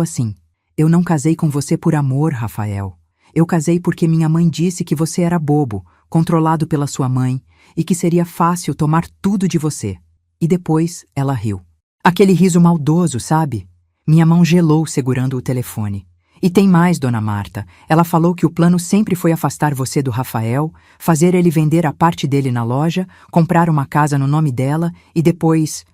assim: eu não casei com você por amor, Rafael. Eu casei porque minha mãe disse que você era bobo, controlado pela sua mãe, e que seria fácil tomar tudo de você. E depois ela riu. Aquele riso maldoso, sabe? Minha mão gelou segurando o telefone. E tem mais, dona Marta. Ela falou que o plano sempre foi afastar você do Rafael, fazer ele vender a parte dele na loja, comprar uma casa no nome dela e depois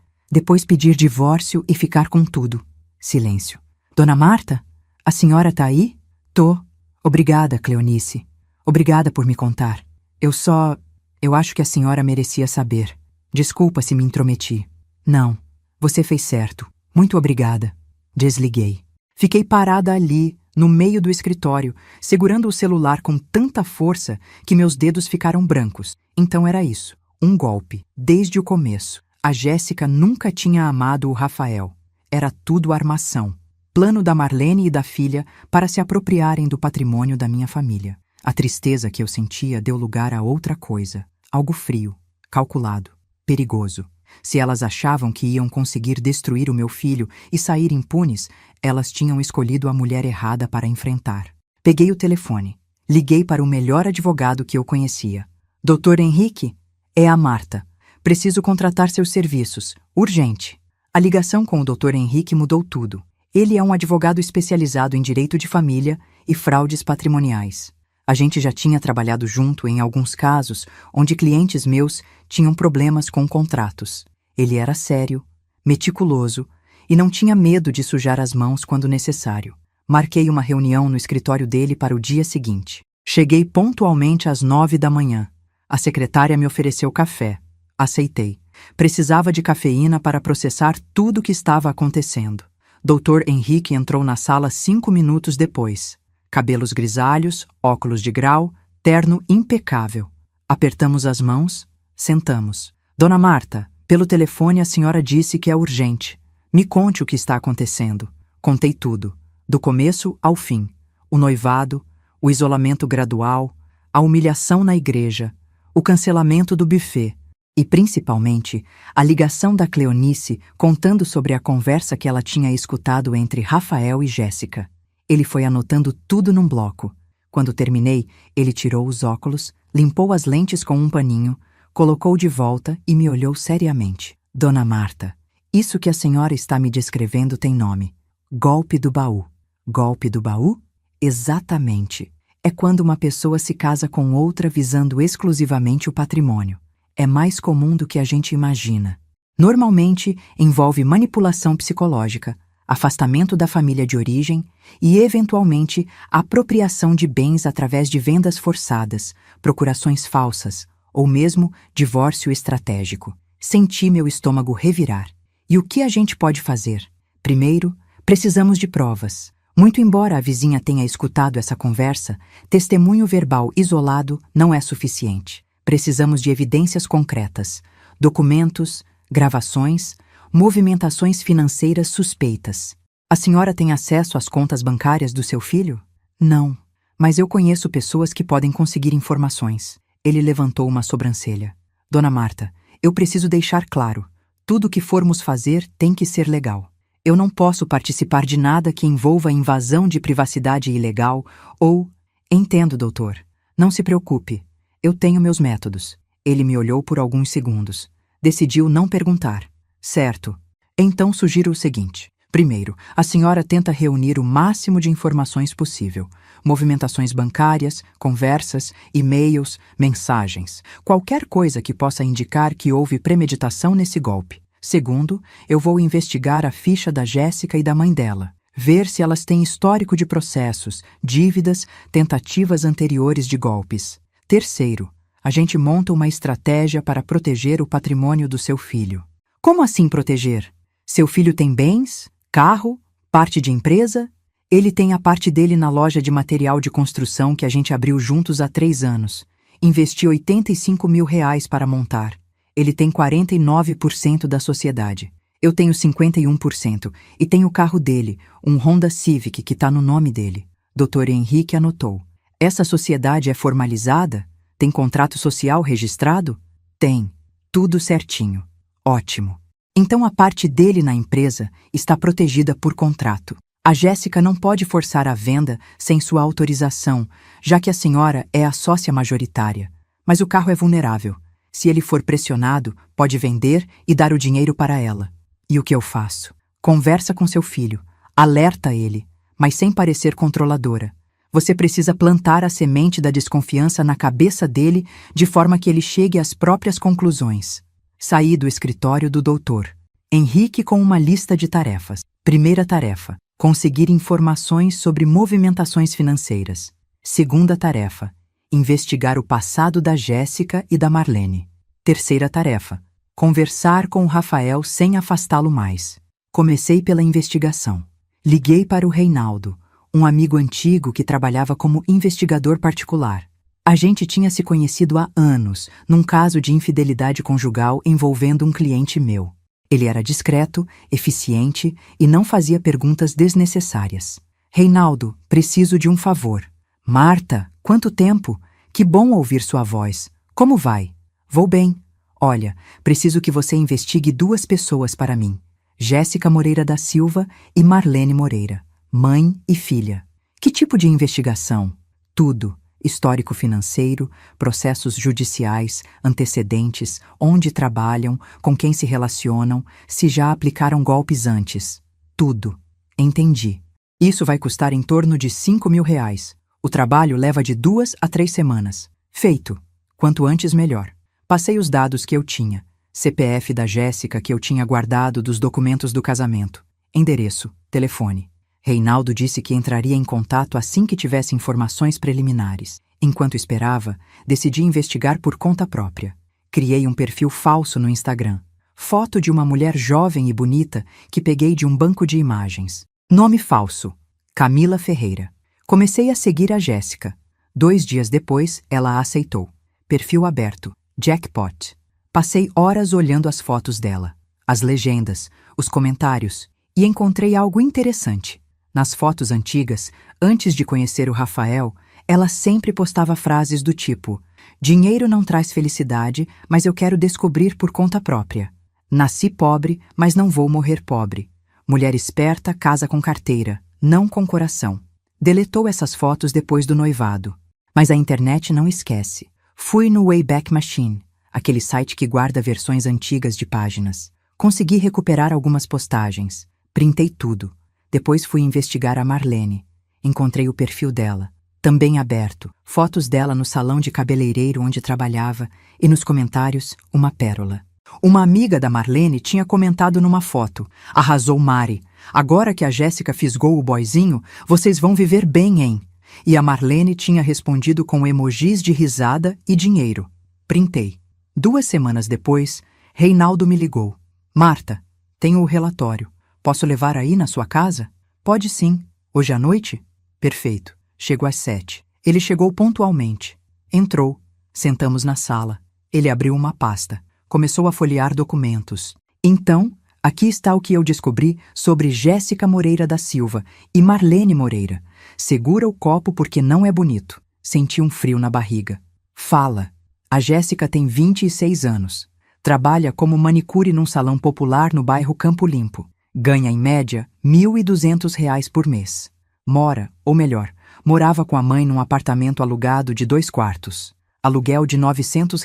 pedir divórcio e ficar com tudo. Silêncio. Dona Marta? A senhora tá aí? Tô. Obrigada, Cleonice. Obrigada por me contar. Eu acho que a senhora merecia saber. Desculpa se me intrometi. Não. Você fez certo. Muito obrigada. Desliguei. Fiquei parada ali, no meio do escritório, segurando o celular com tanta força que meus dedos ficaram brancos. Então era isso. Um golpe. Desde o começo. A Jéssica nunca tinha amado o Rafael. Era tudo armação. Plano da Marlene e da filha para se apropriarem do patrimônio da minha família. A tristeza que eu sentia deu lugar a outra coisa. Algo frio, calculado, perigoso. Se elas achavam que iam conseguir destruir o meu filho e sair impunes, elas tinham escolhido a mulher errada para enfrentar. Peguei o telefone. Liguei para o melhor advogado que eu conhecia. Doutor Henrique? É a Marta. Preciso contratar seus serviços. Urgente. A ligação com o Dr. Henrique mudou tudo. Ele é um advogado especializado em direito de família e fraudes patrimoniais. A gente já tinha trabalhado junto em alguns casos onde clientes meus tinham problemas com contratos. Ele era sério, meticuloso e não tinha medo de sujar as mãos quando necessário. Marquei uma reunião no escritório dele para o dia seguinte. Cheguei pontualmente às 9h. A secretária me ofereceu café. Aceitei. Precisava de cafeína para processar tudo o que estava acontecendo. Dr. Henrique entrou na sala 5 minutos depois. Cabelos grisalhos, óculos de grau, terno impecável. Apertamos as mãos, sentamos. Dona Marta, pelo telefone a senhora disse que é urgente. Me conte o que está acontecendo. Contei tudo, do começo ao fim. O noivado, o isolamento gradual, a humilhação na igreja, o cancelamento do buffet e, principalmente, a ligação da Cleonice contando sobre a conversa que ela tinha escutado entre Rafael e Jéssica. Ele foi anotando tudo num bloco. Quando terminei, ele tirou os óculos, limpou as lentes com um paninho, colocou de volta e me olhou seriamente. Dona Marta, isso que a senhora está me descrevendo tem nome. Golpe do baú. Golpe do baú? Exatamente. É quando uma pessoa se casa com outra visando exclusivamente o patrimônio. É mais comum do que a gente imagina. Normalmente, envolve manipulação psicológica, afastamento da família de origem e, eventualmente, apropriação de bens através de vendas forçadas, procurações falsas ou mesmo divórcio estratégico. Senti meu estômago revirar. E o que a gente pode fazer? Primeiro, precisamos de provas. Muito embora a vizinha tenha escutado essa conversa, testemunho verbal isolado não é suficiente. Precisamos de evidências concretas, documentos, gravações, movimentações financeiras suspeitas. A senhora tem acesso às contas bancárias do seu filho? Não, mas eu conheço pessoas que podem conseguir informações. Ele levantou uma sobrancelha. Dona Marta, eu preciso deixar claro, tudo o que formos fazer tem que ser legal. Eu não posso participar de nada que envolva invasão de privacidade ilegal ou... Entendo, doutor. Não se preocupe. Eu tenho meus métodos. Ele me olhou por alguns segundos. Decidiu não perguntar. Certo. Então sugiro o seguinte. Primeiro, a senhora tenta reunir o máximo de informações possível. Movimentações bancárias, conversas, e-mails, mensagens. Qualquer coisa que possa indicar que houve premeditação nesse golpe. Segundo, eu vou investigar a ficha da Jéssica e da mãe dela. Ver se elas têm histórico de processos, dívidas, tentativas anteriores de golpes. Terceiro, a gente monta uma estratégia para proteger o patrimônio do seu filho. Como assim proteger? Seu filho tem bens, carro, parte de empresa? Ele tem a parte dele na loja de material de construção que a gente abriu juntos há 3 anos. Investi R$85 mil para montar. Ele tem 49% da sociedade. Eu tenho 51% e tenho o carro dele, um Honda Civic que tá no nome dele. Dr. Henrique anotou. Essa sociedade é formalizada? Tem contrato social registrado? Tem. Tudo certinho. Ótimo. Então a parte dele na empresa está protegida por contrato. A Jéssica não pode forçar a venda sem sua autorização, já que a senhora é a sócia majoritária. Mas o carro é vulnerável. Se ele for pressionado, pode vender e dar o dinheiro para ela. E o que eu faço? Conversa com seu filho, alerta ele, mas sem parecer controladora. Você precisa plantar a semente da desconfiança na cabeça dele de forma que ele chegue às próprias conclusões. Saí do escritório do doutor Henrique com uma lista de tarefas. Primeira tarefa: conseguir informações sobre movimentações financeiras. Segunda tarefa: investigar o passado da Jéssica e da Marlene. Terceira tarefa: conversar com o Rafael sem afastá-lo mais. Comecei pela investigação. Liguei para o Reinaldo, um amigo antigo que trabalhava como investigador particular. A gente tinha se conhecido há anos, num caso de infidelidade conjugal envolvendo um cliente meu. Ele era discreto, eficiente e não fazia perguntas desnecessárias. Reinaldo, preciso de um favor. Marta, quanto tempo? Que bom ouvir sua voz. Como vai? Vou bem. Olha, preciso que você investigue 2 pessoas para mim. Jéssica Moreira da Silva e Marlene Moreira, mãe e filha. Que tipo de investigação? Tudo. Histórico financeiro, processos judiciais, antecedentes, onde trabalham, com quem se relacionam, se já aplicaram golpes antes. Tudo. Entendi. Isso vai custar em torno de R$ 5.000. O trabalho leva de 2 a 3 semanas. Feito. Quanto antes, melhor. Passei os dados que eu tinha. CPF da Jéssica que eu tinha guardado dos documentos do casamento. Endereço, telefone. Reinaldo disse que entraria em contato assim que tivesse informações preliminares. Enquanto esperava, decidi investigar por conta própria. Criei um perfil falso no Instagram. Foto de uma mulher jovem e bonita que peguei de um banco de imagens. Nome falso: Camila Ferreira. Comecei a seguir a Jéssica. 2 dias depois, ela a aceitou. Perfil aberto. Jackpot. Passei horas olhando as fotos dela, as legendas, os comentários, e encontrei algo interessante. Nas fotos antigas, antes de conhecer o Rafael, ela sempre postava frases do tipo: dinheiro não traz felicidade, mas eu quero descobrir por conta própria. Nasci pobre, mas não vou morrer pobre. Mulher esperta casa com carteira, não com coração. Deletou essas fotos depois do noivado. Mas a internet não esquece. Fui no Wayback Machine, aquele site que guarda versões antigas de páginas. Consegui recuperar algumas postagens. Printei tudo. Depois fui investigar a Marlene. Encontrei o perfil dela, também aberto, fotos dela no salão de cabeleireiro onde trabalhava e nos comentários uma pérola. Uma amiga da Marlene tinha comentado numa foto: arrasou Mari. Agora que a Jéssica fisgou o boyzinho, vocês vão viver bem, hein? E a Marlene tinha respondido com emojis de risada e dinheiro. Printei. 2 semanas depois, Reinaldo me ligou. Marta, tenho o relatório. Posso levar aí na sua casa? Pode sim. Hoje à noite? Perfeito. Chego às 7. Ele chegou pontualmente. Entrou. Sentamos na sala. Ele abriu uma pasta. Começou a folhear documentos. Então, aqui está o que eu descobri sobre Jéssica Moreira da Silva e Marlene Moreira. Segura o copo porque não é bonito. Senti um frio na barriga. Fala. A Jéssica tem 26 anos. Trabalha como manicure num salão popular no bairro Campo Limpo. Ganha, em média, R$ 1.200 por mês. Mora, ou melhor, morava com a mãe num apartamento alugado de 2 quartos. Aluguel de R$ 900.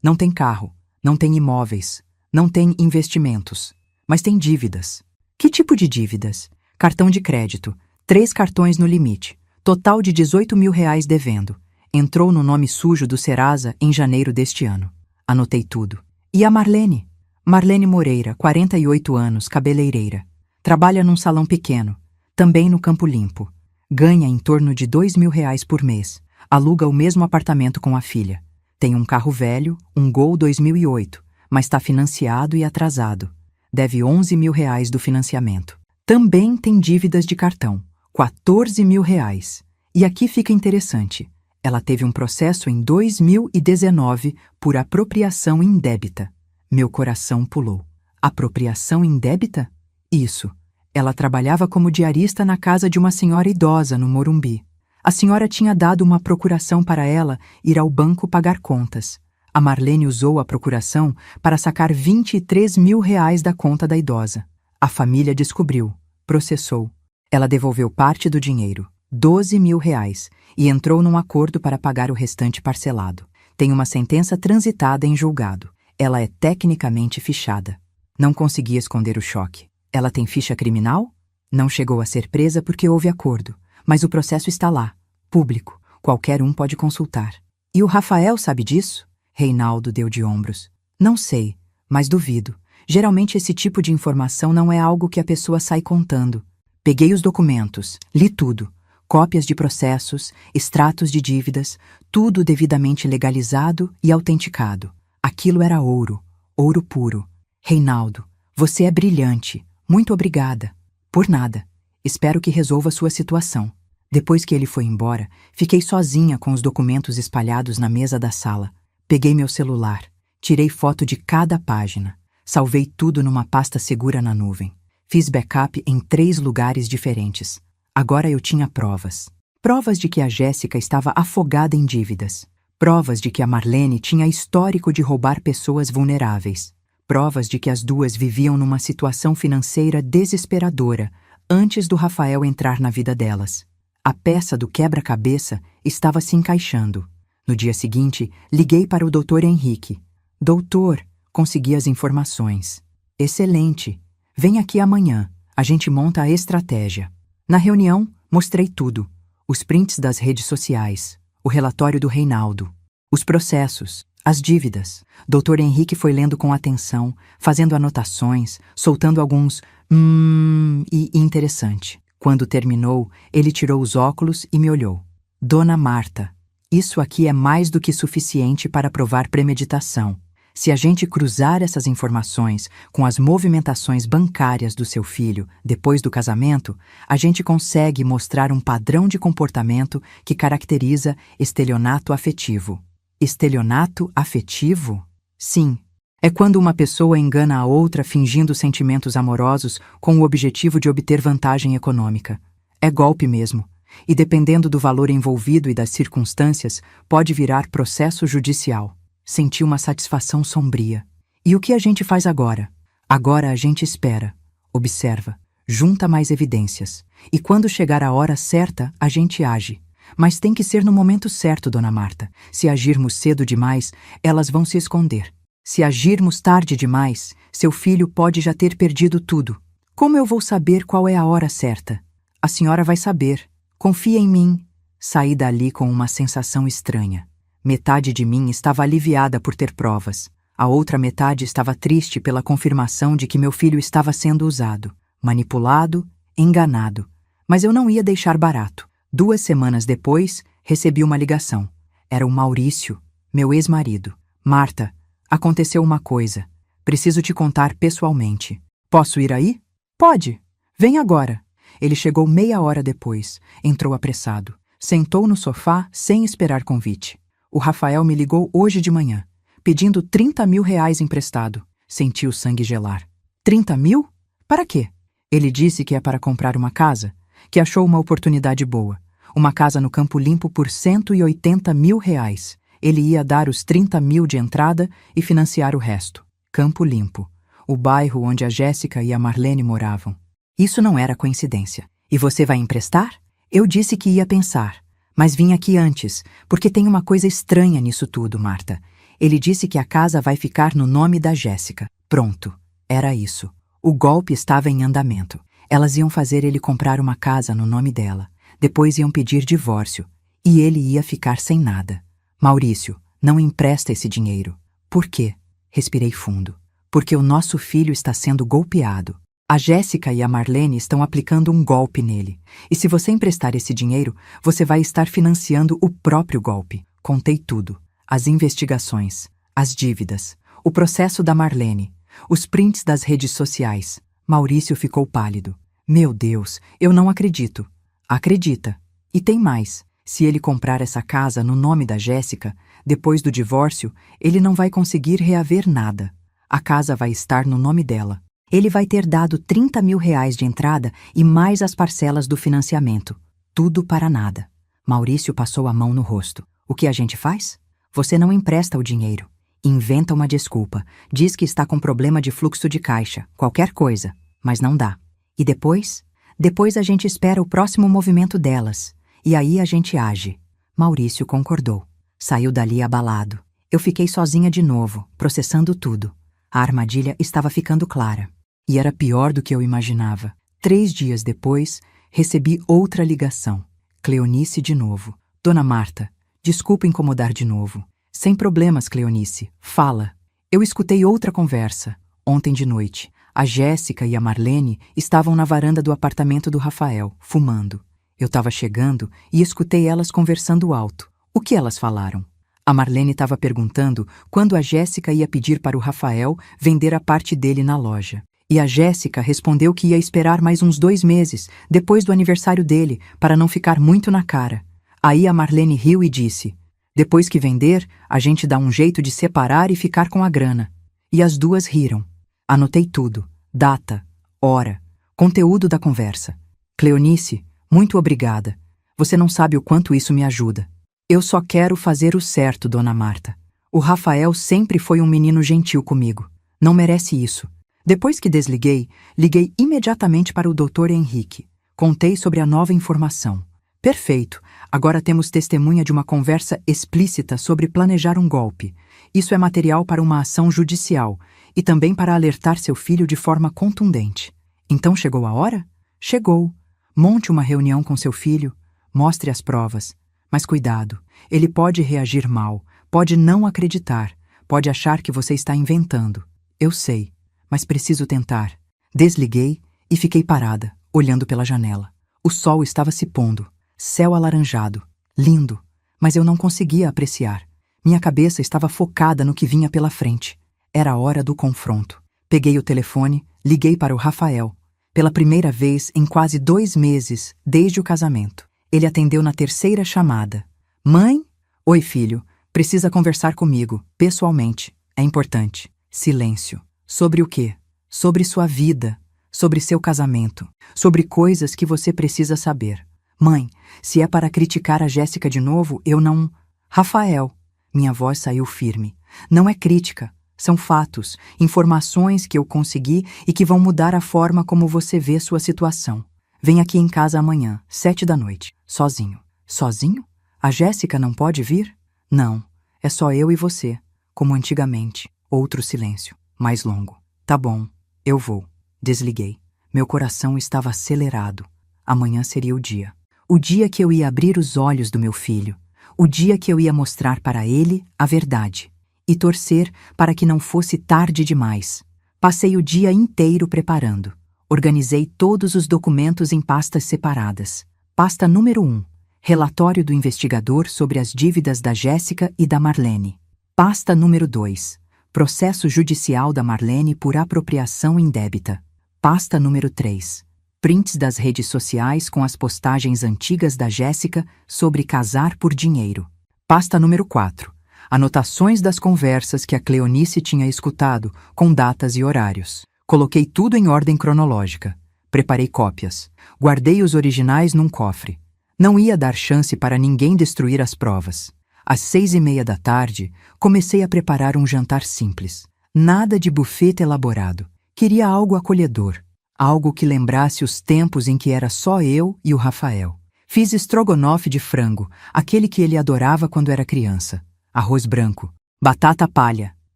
Não tem carro, não tem imóveis, não tem investimentos, mas tem dívidas. Que tipo de dívidas? Cartão de crédito, 3 cartões no limite, total de R$ 18.000 devendo. Entrou no nome sujo do Serasa em janeiro deste ano. Anotei tudo. E a Marlene? Marlene Moreira, 48 anos, cabeleireira. Trabalha num salão pequeno, também no Campo Limpo. Ganha em torno de R$ 2.000 por mês. Aluga o mesmo apartamento com a filha. Tem um carro velho, um Gol 2008, mas está financiado e atrasado. Deve R$ 11.000 do financiamento. Também tem dívidas de cartão, R$ 14.000. E aqui fica interessante. Ela teve um processo em 2019 por apropriação indébita. Meu coração pulou. Apropriação indébita? Isso. Ela trabalhava como diarista na casa de uma senhora idosa no Morumbi. A senhora tinha dado uma procuração para ela ir ao banco pagar contas. A Marlene usou a procuração para sacar R$ 23.000 da conta da idosa. A família descobriu, processou. Ela devolveu parte do dinheiro, R$ 12.000, e entrou num acordo para pagar o restante parcelado. Tem uma sentença transitada em julgado. Ela é tecnicamente fichada. Não conseguia esconder o choque. Ela tem ficha criminal? Não chegou a ser presa porque houve acordo, mas o processo está lá, público, qualquer um pode consultar. E o Rafael sabe disso? Reinaldo deu de ombros. Não sei, mas duvido. Geralmente esse tipo de informação não é algo que a pessoa sai contando. Peguei os documentos, li tudo. Cópias de processos, extratos de dívidas, tudo devidamente legalizado e autenticado. Aquilo era ouro, ouro puro. Reinaldo, você é brilhante. Muito obrigada. Por nada. Espero que resolva sua situação. Depois que ele foi embora, fiquei sozinha com os documentos espalhados na mesa da sala. Peguei meu celular, tirei foto de cada página, salvei tudo numa pasta segura na nuvem. Fiz backup em 3 lugares diferentes. Agora eu tinha provas. Provas de que a Jéssica estava afogada em dívidas. Provas de que a Marlene tinha histórico de roubar pessoas vulneráveis. Provas de que as duas viviam numa situação financeira desesperadora antes do Rafael entrar na vida delas. A peça do quebra-cabeça estava se encaixando. No dia seguinte, liguei para o Dr. Henrique. Doutor, consegui as informações. Excelente. Vem aqui amanhã. A gente monta a estratégia. Na reunião, mostrei tudo. Os prints das redes sociais, o relatório do Reinaldo, os processos, as dívidas. Dr. Henrique foi lendo com atenção, fazendo anotações, soltando alguns e interessante. Quando terminou, ele tirou os óculos e me olhou. Dona Marta, isso aqui é mais do que suficiente para provar premeditação. Se a gente cruzar essas informações com as movimentações bancárias do seu filho depois do casamento, a gente consegue mostrar um padrão de comportamento que caracteriza estelionato afetivo. Estelionato afetivo? Sim. É quando uma pessoa engana a outra fingindo sentimentos amorosos com o objetivo de obter vantagem econômica. É golpe mesmo. E dependendo do valor envolvido e das circunstâncias, pode virar processo judicial. Senti uma satisfação sombria. E o que a gente faz agora? Agora a gente espera, observa, junta mais evidências. E quando chegar a hora certa, a gente age. Mas tem que ser no momento certo, Dona Marta. Se agirmos cedo demais, elas vão se esconder. Se agirmos tarde demais, seu filho pode já ter perdido tudo. Como eu vou saber qual é a hora certa? A senhora vai saber. Confia em mim. Saí dali com uma sensação estranha. Metade de mim estava aliviada por ter provas. A outra metade estava triste pela confirmação de que meu filho estava sendo usado, manipulado, enganado. Mas eu não ia deixar barato. 2 semanas depois, recebi uma ligação. Era o Maurício, meu ex-marido. Marta, aconteceu uma coisa. Preciso te contar pessoalmente. Posso ir aí? Pode. Vem agora. Ele chegou meia hora depois. Entrou apressado. Sentou no sofá sem esperar convite. O Rafael me ligou hoje de manhã, pedindo R$ 30.000 emprestado. Senti o sangue gelar. 30 mil? Para quê? Ele disse que é para comprar uma casa, que achou uma oportunidade boa. Uma casa no Campo Limpo por R$ 180.000. Ele ia dar os 30 mil de entrada e financiar o resto. Campo Limpo, o bairro onde a Jéssica e a Marlene moravam. Isso não era coincidência. E você vai emprestar? Eu disse que ia pensar. Mas vim aqui antes, porque tem uma coisa estranha nisso tudo, Marta. Ele disse que a casa vai ficar no nome da Jéssica. Pronto. Era isso. O golpe estava em andamento. Elas iam fazer ele comprar uma casa no nome dela. Depois iam pedir divórcio. E ele ia ficar sem nada. Maurício, não empresta esse dinheiro. Por quê? Respirei fundo. Porque o nosso filho está sendo golpeado. A Jéssica e a Marlene estão aplicando um golpe nele. E se você emprestar esse dinheiro, você vai estar financiando o próprio golpe. Contei tudo. As investigações, as dívidas, o processo da Marlene, os prints das redes sociais. Maurício ficou pálido. Meu Deus, eu não acredito. Acredita. E tem mais. Se ele comprar essa casa no nome da Jéssica, depois do divórcio, ele não vai conseguir reaver nada. A casa vai estar no nome dela. Ele vai ter dado 30 mil reais de entrada e mais as parcelas do financiamento. Tudo para nada. Maurício passou a mão no rosto. O que a gente faz? Você não empresta o dinheiro. Inventa uma desculpa. Diz que está com problema de fluxo de caixa. Qualquer coisa. Mas não dá. E depois? Depois a gente espera o próximo movimento delas. E aí a gente age. Maurício concordou. Saiu dali abalado. Eu fiquei sozinha de novo, processando tudo. A armadilha estava ficando clara. E era pior do que eu imaginava. 3 dias depois, recebi outra ligação. Cleonice de novo. Dona Marta, desculpa incomodar de novo. Sem problemas, Cleonice. Fala. Eu escutei outra conversa. Ontem de noite, a Jéssica e a Marlene estavam na varanda do apartamento do Rafael, fumando. Eu estava chegando e escutei elas conversando alto. O que elas falaram? A Marlene estava perguntando quando a Jéssica ia pedir para o Rafael vender a parte dele na loja. E a Jéssica respondeu que ia esperar mais uns 2 meses, depois do aniversário dele, para não ficar muito na cara. Aí a Marlene riu e disse: depois que vender, a gente dá um jeito de separar e ficar com a grana. E as duas riram. Anotei tudo. Data, hora, conteúdo da conversa. Cleonice, muito obrigada. Você não sabe o quanto isso me ajuda. Eu só quero fazer o certo, Dona Marta. O Rafael sempre foi um menino gentil comigo. Não merece isso. Depois que desliguei, liguei imediatamente para o Dr. Henrique. Contei sobre a nova informação. Perfeito. Agora temos testemunha de uma conversa explícita sobre planejar um golpe. Isso é material para uma ação judicial e também para alertar seu filho de forma contundente. Então chegou a hora? Chegou. Monte uma reunião com seu filho, mostre as provas. Mas cuidado, ele pode reagir mal, pode não acreditar, pode achar que você está inventando. Eu sei, mas preciso tentar. Desliguei e fiquei parada, olhando pela janela. O sol estava se pondo, céu alaranjado, lindo, mas eu não conseguia apreciar. Minha cabeça estava focada no que vinha pela frente. Era a hora do confronto. Peguei o telefone, liguei para o Rafael. Pela primeira vez em quase 2 meses, desde o casamento. Ele atendeu na 3ª chamada. Mãe? Oi, filho. Precisa conversar comigo, pessoalmente. É importante. Silêncio. Sobre o quê? Sobre sua vida. Sobre seu casamento. Sobre coisas que você precisa saber. Mãe, se é para criticar a Jéssica de novo, eu não... Rafael. Minha voz saiu firme. Não é crítica. São fatos, informações que eu consegui e que vão mudar a forma como você vê sua situação. Vem aqui em casa amanhã, 7 da noite, sozinho. Sozinho? A Jéssica não pode vir? Não, é só eu e você, como antigamente. Outro silêncio, mais longo. Tá bom, eu vou. Desliguei. Meu coração estava acelerado. Amanhã seria o dia. O dia que eu ia abrir os olhos do meu filho. O dia que eu ia mostrar para ele a verdade. E torcer para que não fosse tarde demais. Passei o dia inteiro preparando. Organizei todos os documentos em pastas separadas. Pasta número 1. Relatório do investigador sobre as dívidas da Jéssica e da Marlene. Pasta número 2. Processo judicial da Marlene por apropriação indébita. Pasta número 3. Prints das redes sociais com as postagens antigas da Jéssica sobre casar por dinheiro. Pasta número 4. Anotações das conversas que a Cleonice tinha escutado, com datas e horários. Coloquei tudo em ordem cronológica. Preparei cópias. Guardei os originais num cofre. Não ia dar chance para ninguém destruir as provas. Às 6:30 da tarde, comecei a preparar um jantar simples. Nada de buffet elaborado. Queria algo acolhedor. Algo que lembrasse os tempos em que era só eu e o Rafael. Fiz estrogonofe de frango, aquele que ele adorava quando era criança. Arroz branco, batata palha,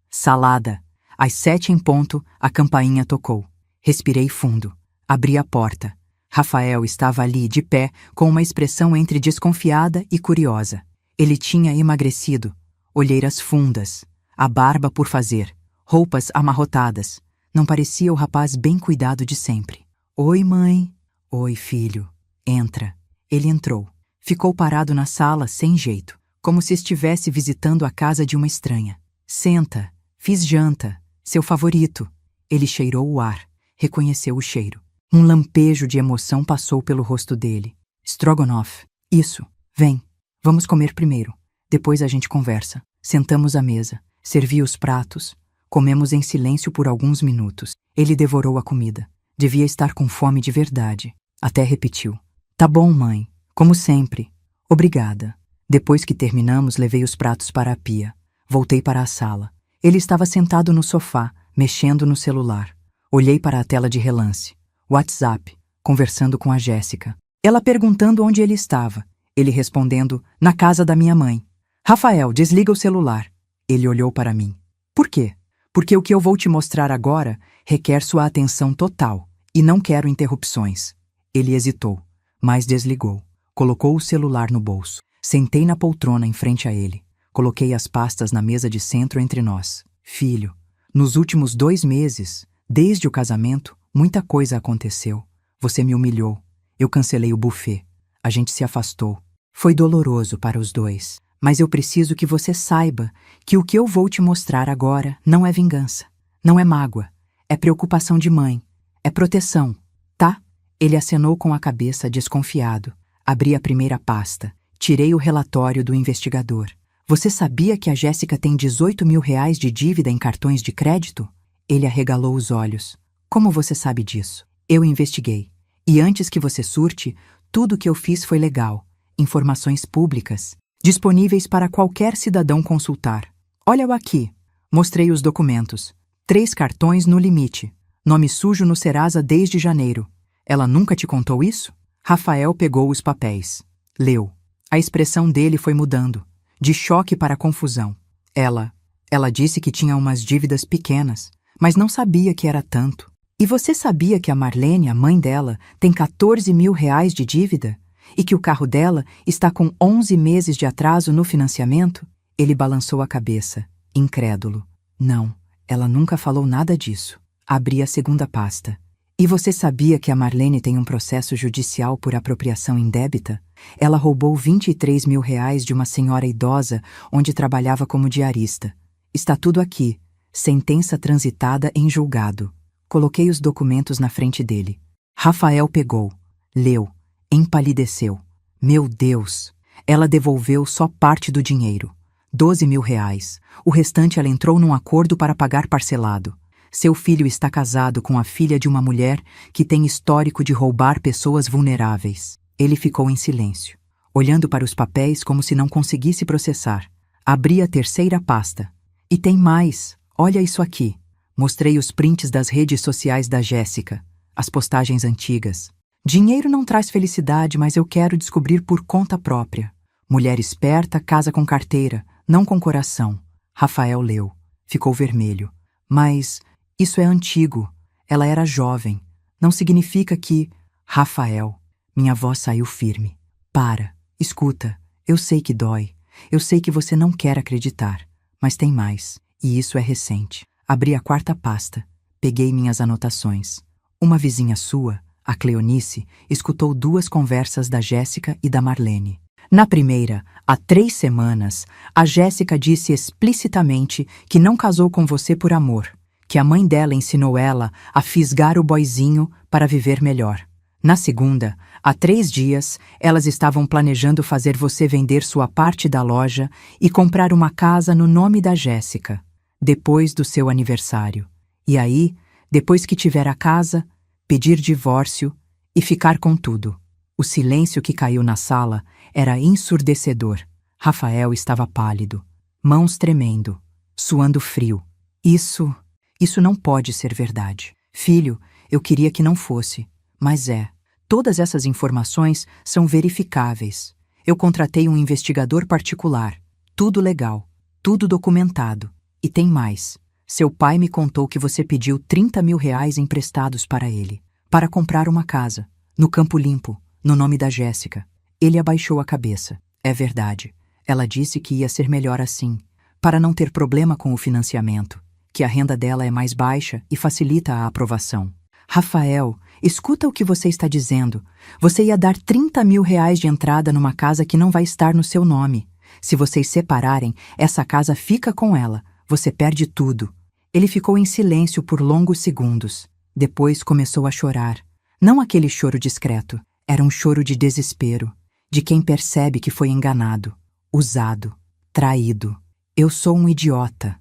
salada. Às 7 em ponto, a campainha tocou. Respirei fundo. Abri a porta. Rafael estava ali, de pé, com uma expressão entre desconfiada e curiosa. Ele tinha emagrecido, olheiras fundas, a barba por fazer, roupas amarrotadas. Não parecia o rapaz bem cuidado de sempre. Oi, mãe. Oi, filho. Entra. Ele entrou. Ficou parado na sala, sem jeito, como se estivesse visitando a casa de uma estranha. Senta. Fiz janta. Seu favorito. Ele cheirou o ar. Reconheceu o cheiro. Um lampejo de emoção passou pelo rosto dele. Strogonoff. Isso. Vem. Vamos comer primeiro. Depois a gente conversa. Sentamos à mesa. Servi os pratos. Comemos em silêncio por alguns minutos. Ele devorou a comida. Devia estar com fome de verdade. Até repetiu: "Tá bom, mãe. Como sempre. Obrigada." Depois que terminamos, levei os pratos para a pia. Voltei para a sala. Ele estava sentado no sofá, mexendo no celular. Olhei para a tela de relance. WhatsApp, conversando com a Jéssica. Ela perguntando onde ele estava. Ele respondendo: "Na casa da minha mãe." "Rafael, desliga o celular." Ele olhou para mim. "Por quê?" "Porque o que eu vou te mostrar agora requer sua atenção total, e não quero interrupções." Ele hesitou, mas desligou. Colocou o celular no bolso. Sentei na poltrona em frente a ele. Coloquei as pastas na mesa de centro entre nós. "Filho, nos últimos 2 meses, desde o casamento, muita coisa aconteceu. Você me humilhou. Eu cancelei o buffet. A gente se afastou. Foi doloroso para os dois. Mas eu preciso que você saiba que o que eu vou te mostrar agora não é vingança. Não é mágoa. É preocupação de mãe. É proteção. Tá?" Ele acenou com a cabeça, desconfiado. Abri a primeira pasta. Tirei o relatório do investigador. "Você sabia que a Jéssica tem 18 mil reais de dívida em cartões de crédito?" Ele arregalou os olhos. "Como você sabe disso?" "Eu investiguei. E antes que você surte, tudo o que eu fiz foi legal. Informações públicas, disponíveis para qualquer cidadão consultar. Olha-o aqui." Mostrei os documentos. 3 cartões no limite. Nome sujo no Serasa desde janeiro. "Ela nunca te contou isso?" Rafael pegou os papéis. Leu. A expressão dele foi mudando, de choque para confusão. Ela disse que tinha umas dívidas pequenas, mas não sabia que era tanto." "E você sabia que a Marlene, a mãe dela, tem 14 mil reais de dívida? E que o carro dela está com 11 meses de atraso no financiamento?" Ele balançou a cabeça, incrédulo. "Não, ela nunca falou nada disso." Abri a segunda pasta. "E você sabia que a Marlene tem um processo judicial por apropriação indébita? Ela roubou 23 mil reais de uma senhora idosa onde trabalhava como diarista. Está tudo aqui. Sentença transitada em julgado." Coloquei os documentos na frente dele. Rafael pegou, leu, empalideceu. "Meu Deus! Ela devolveu só parte do dinheiro. 12 mil reais. O restante ela entrou num acordo para pagar parcelado. Seu filho está casado com a filha de uma mulher que tem histórico de roubar pessoas vulneráveis." Ele ficou em silêncio, olhando para os papéis como se não conseguisse processar. Abri a terceira pasta. "E tem mais. Olha isso aqui." Mostrei os prints das redes sociais da Jéssica, as postagens antigas. "Dinheiro não traz felicidade, mas eu quero descobrir por conta própria. Mulher esperta casa com carteira, não com coração." Rafael leu. Ficou vermelho. "Mas isso é antigo. Ela era jovem. Não significa que..." "Rafael." Minha voz saiu firme. "Para. Escuta. Eu sei que dói. Eu sei que você não quer acreditar. Mas tem mais. E isso é recente." Abri a quarta pasta. Peguei minhas anotações. Uma vizinha sua, a Cleonice, escutou 2 conversas da Jéssica e da Marlene. Na primeira, há 3 semanas, a Jéssica disse explicitamente que não casou com você por amor, que a mãe dela ensinou ela a fisgar o boizinho para viver melhor. Na segunda, há 3 dias, elas estavam planejando fazer você vender sua parte da loja e comprar uma casa no nome da Jéssica, depois do seu aniversário. E aí, depois que tiver a casa, pedir divórcio e ficar com tudo. O silêncio que caiu na sala era ensurdecedor. Rafael estava pálido, mãos tremendo, suando frio. Isso não pode ser verdade. "Filho, eu queria que não fosse, mas é. Todas essas informações são verificáveis. Eu contratei um investigador particular. Tudo legal, tudo documentado. E tem mais. Seu pai me contou que você pediu 30 mil reais emprestados para ele, para comprar uma casa, no Campo Limpo, no nome da Jéssica." Ele abaixou a cabeça. "É verdade. Ela disse que ia ser melhor assim, para não ter problema com o financiamento, que a renda dela é mais baixa e facilita a aprovação." "Rafael, escuta o que você está dizendo. Você ia dar 30 mil reais de entrada numa casa que não vai estar no seu nome. Se vocês separarem, essa casa fica com ela. Você perde tudo." Ele ficou em silêncio por longos segundos. Depois começou a chorar. Não aquele choro discreto. Era um choro de desespero, de quem percebe que foi enganado, usado, traído. "Eu sou um idiota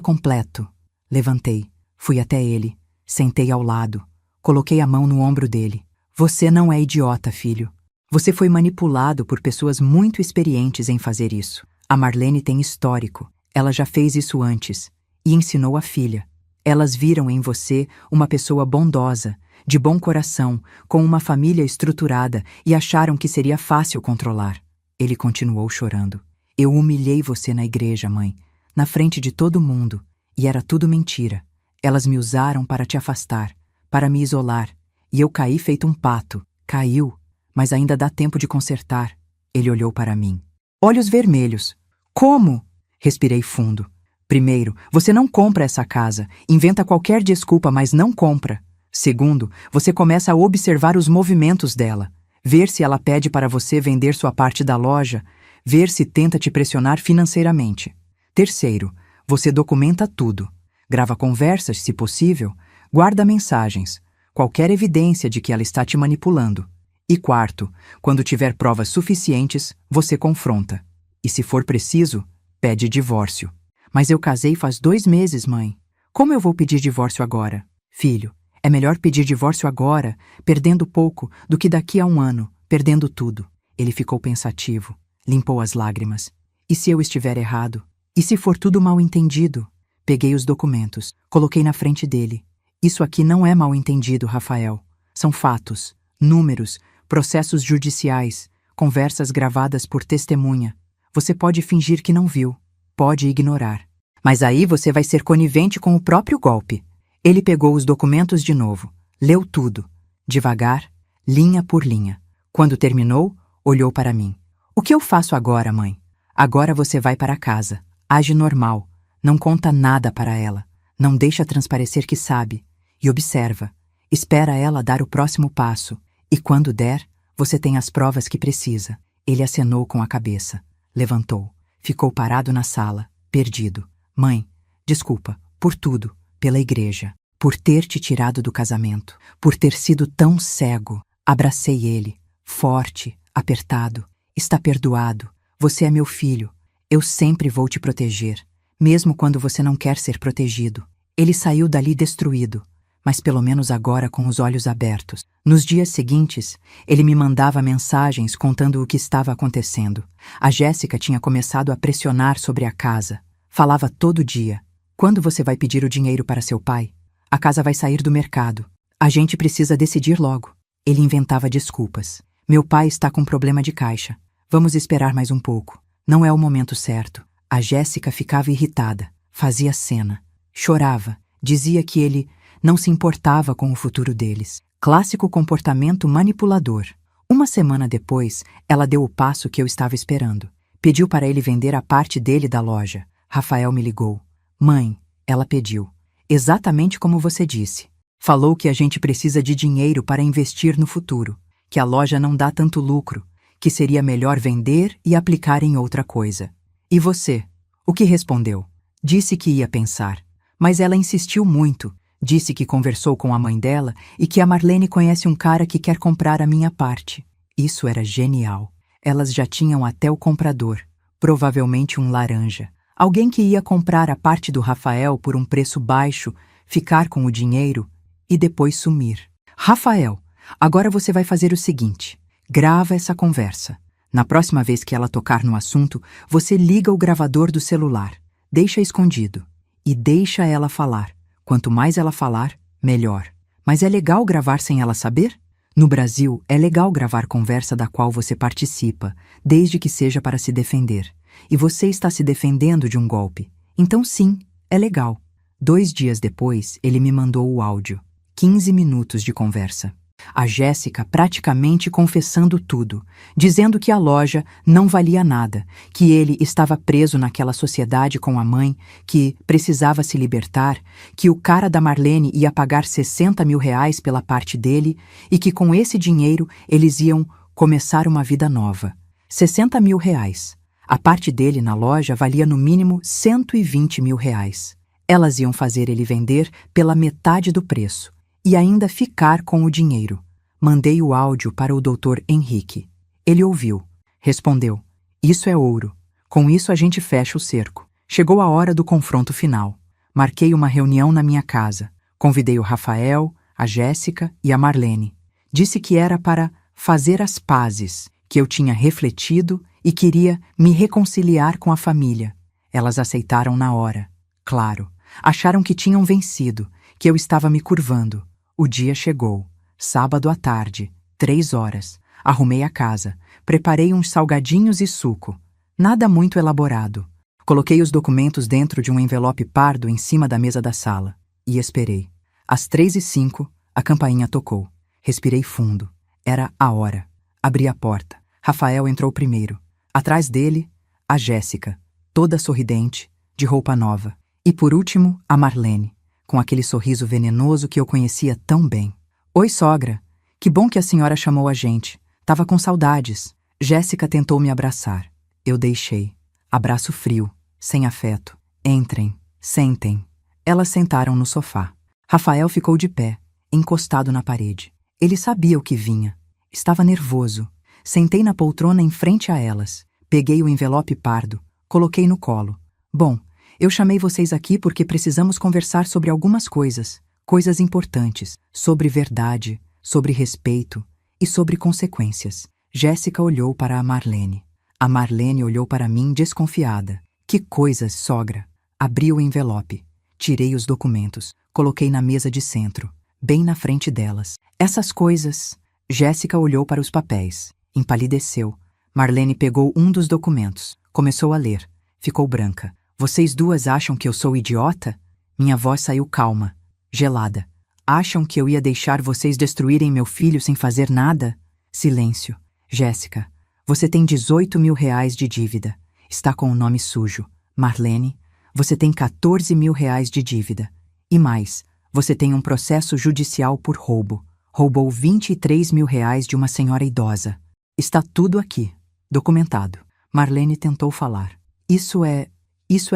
completo. Levantei, fui até ele, sentei ao lado, coloquei a mão no ombro dele. Você não é idiota, filho. Você foi manipulado por pessoas muito experientes em fazer isso. A Marlene tem histórico. Ela já fez isso antes e ensinou a filha. Elas viram em você uma pessoa bondosa, de bom coração, com uma família estruturada e acharam que seria fácil controlar. Ele continuou chorando. Eu humilhei você na igreja, mãe, na frente de todo mundo, e era tudo mentira. Elas me usaram para te afastar, para me isolar, e eu caí feito um pato. Caiu, mas ainda dá tempo de consertar. Ele olhou para mim. Olhos vermelhos. Como? Respirei fundo. Primeiro, você não compra essa casa. Inventa qualquer desculpa, mas não compra. Segundo, você começa a observar os movimentos dela. Ver se ela pede para você vender sua parte da loja. Ver se tenta te pressionar financeiramente. Terceiro, você documenta tudo. Grava conversas, se possível. Guarda mensagens. Qualquer evidência de que ela está te manipulando. E quarto, quando tiver provas suficientes, você confronta. E se for preciso, pede divórcio. Mas eu casei faz 2 meses, mãe. Como eu vou pedir divórcio agora? Filho, é melhor pedir divórcio agora, perdendo pouco, do que daqui a 1 ano, perdendo tudo. Ele ficou pensativo, limpou as lágrimas. E se eu estiver errado? E se for tudo mal entendido? Peguei os documentos, coloquei na frente dele. Isso aqui não é mal entendido, Rafael. São fatos, números, processos judiciais, conversas gravadas por testemunha. Você pode fingir que não viu, pode ignorar. Mas aí você vai ser conivente com o próprio golpe. Ele pegou os documentos de novo, leu tudo, devagar, linha por linha. Quando terminou, olhou para mim. O que eu faço agora, mãe? Agora você vai para casa, age normal, não conta nada para ela, não deixa transparecer que sabe, e observa, espera ela dar o próximo passo, e quando der, você tem as provas que precisa. Ele acenou com a cabeça, levantou, ficou parado na sala, perdido. Mãe, desculpa, por tudo, pela igreja, por ter te tirado do casamento, por ter sido tão cego. Abracei ele, forte, apertado. Está perdoado, você é meu filho, eu sempre vou te proteger, mesmo quando você não quer ser protegido. Ele saiu dali destruído, mas pelo menos agora com os olhos abertos. Nos dias seguintes, ele me mandava mensagens contando o que estava acontecendo. A Jéssica tinha começado a pressionar sobre a casa. Falava todo dia. Quando você vai pedir o dinheiro para seu pai? A casa vai sair do mercado. A gente precisa decidir logo. Ele inventava desculpas. Meu pai está com problema de caixa. Vamos esperar mais um pouco. Não é o momento certo. A Jéssica ficava irritada. Fazia cena. Chorava. Dizia que ele não se importava com o futuro deles. Clássico comportamento manipulador. 1 semana depois, ela deu o passo que eu estava esperando. Pediu para ele vender a parte dele da loja. Rafael me ligou. Mãe, ela pediu. Exatamente como você disse. Falou que a gente precisa de dinheiro para investir no futuro, que a loja não dá tanto lucro, que seria melhor vender e aplicar em outra coisa. E você? O que respondeu? Disse que ia pensar. Mas ela insistiu muito. Disse que conversou com a mãe dela e que a Marlene conhece um cara que quer comprar a minha parte. Isso era genial. Elas já tinham até o comprador, provavelmente um laranja. Alguém que ia comprar a parte do Rafael por um preço baixo, ficar com o dinheiro e depois sumir. Rafael, agora você vai fazer o seguinte. Grava essa conversa. Na próxima vez que ela tocar no assunto, você liga o gravador do celular. Deixa escondido. E deixa ela falar. Quanto mais ela falar, melhor. Mas é legal gravar sem ela saber? No Brasil, é legal gravar conversa da qual você participa, desde que seja para se defender. E você está se defendendo de um golpe. Então sim, é legal. 2 dias depois, ele me mandou o áudio. 15 minutos de conversa. A Jéssica praticamente confessando tudo, dizendo que a loja não valia nada, que ele estava preso naquela sociedade com a mãe, que precisava se libertar, que o cara da Marlene ia pagar 60 mil reais pela parte dele e que com esse dinheiro eles iam começar uma vida nova. 60 mil reais. A parte dele na loja valia no mínimo 120 mil reais. Elas iam fazer ele vender pela metade do preço. E ainda ficar com o dinheiro. Mandei o áudio para o Dr. Henrique. Ele ouviu. Respondeu. Isso é ouro. Com isso a gente fecha o cerco. Chegou a hora do confronto final. Marquei uma reunião na minha casa. Convidei o Rafael, a Jéssica e a Marlene. Disse que era para fazer as pazes, que eu tinha refletido e queria me reconciliar com a família. Elas aceitaram na hora. Claro, acharam que tinham vencido, que eu estava me curvando. O dia chegou. Sábado à tarde, 3 horas. Arrumei a casa. Preparei uns salgadinhos e suco. Nada muito elaborado. Coloquei os documentos dentro de um envelope pardo em cima da mesa da sala. E esperei. Às 3h05, a campainha tocou. Respirei fundo. Era a hora. Abri a porta. Rafael entrou primeiro. Atrás dele, a Jéssica, toda sorridente, de roupa nova. E por último, a Marlene, com aquele sorriso venenoso que eu conhecia tão bem. Oi, sogra. Que bom que a senhora chamou a gente. Tava com saudades. Jéssica tentou me abraçar. Eu deixei. Abraço frio, sem afeto. Entrem, sentem. Elas sentaram no sofá. Rafael ficou de pé, encostado na parede. Ele sabia o que vinha. Estava nervoso. Sentei na poltrona em frente a elas. Peguei o envelope pardo. Coloquei no colo. Bom, eu chamei vocês aqui porque precisamos conversar sobre algumas coisas. Coisas importantes. Sobre verdade, sobre respeito e sobre consequências. Jéssica olhou para a Marlene. A Marlene olhou para mim desconfiada. Que coisas, sogra! Abri o envelope. Tirei os documentos. Coloquei na mesa de centro, bem na frente delas. Essas coisas... Jéssica olhou para os papéis. Empalideceu. Marlene pegou um dos documentos. Começou a ler. Ficou branca. Vocês duas acham que eu sou idiota? Minha voz saiu calma, gelada. Acham que eu ia deixar vocês destruírem meu filho sem fazer nada? Silêncio. Jéssica, você tem 18 mil reais de dívida. Está com o nome sujo. Marlene, você tem 14 mil reais de dívida. E mais, você tem um processo judicial por roubo. Roubou 23 mil reais de uma senhora idosa. Está tudo aqui, documentado. Marlene tentou falar. Isso é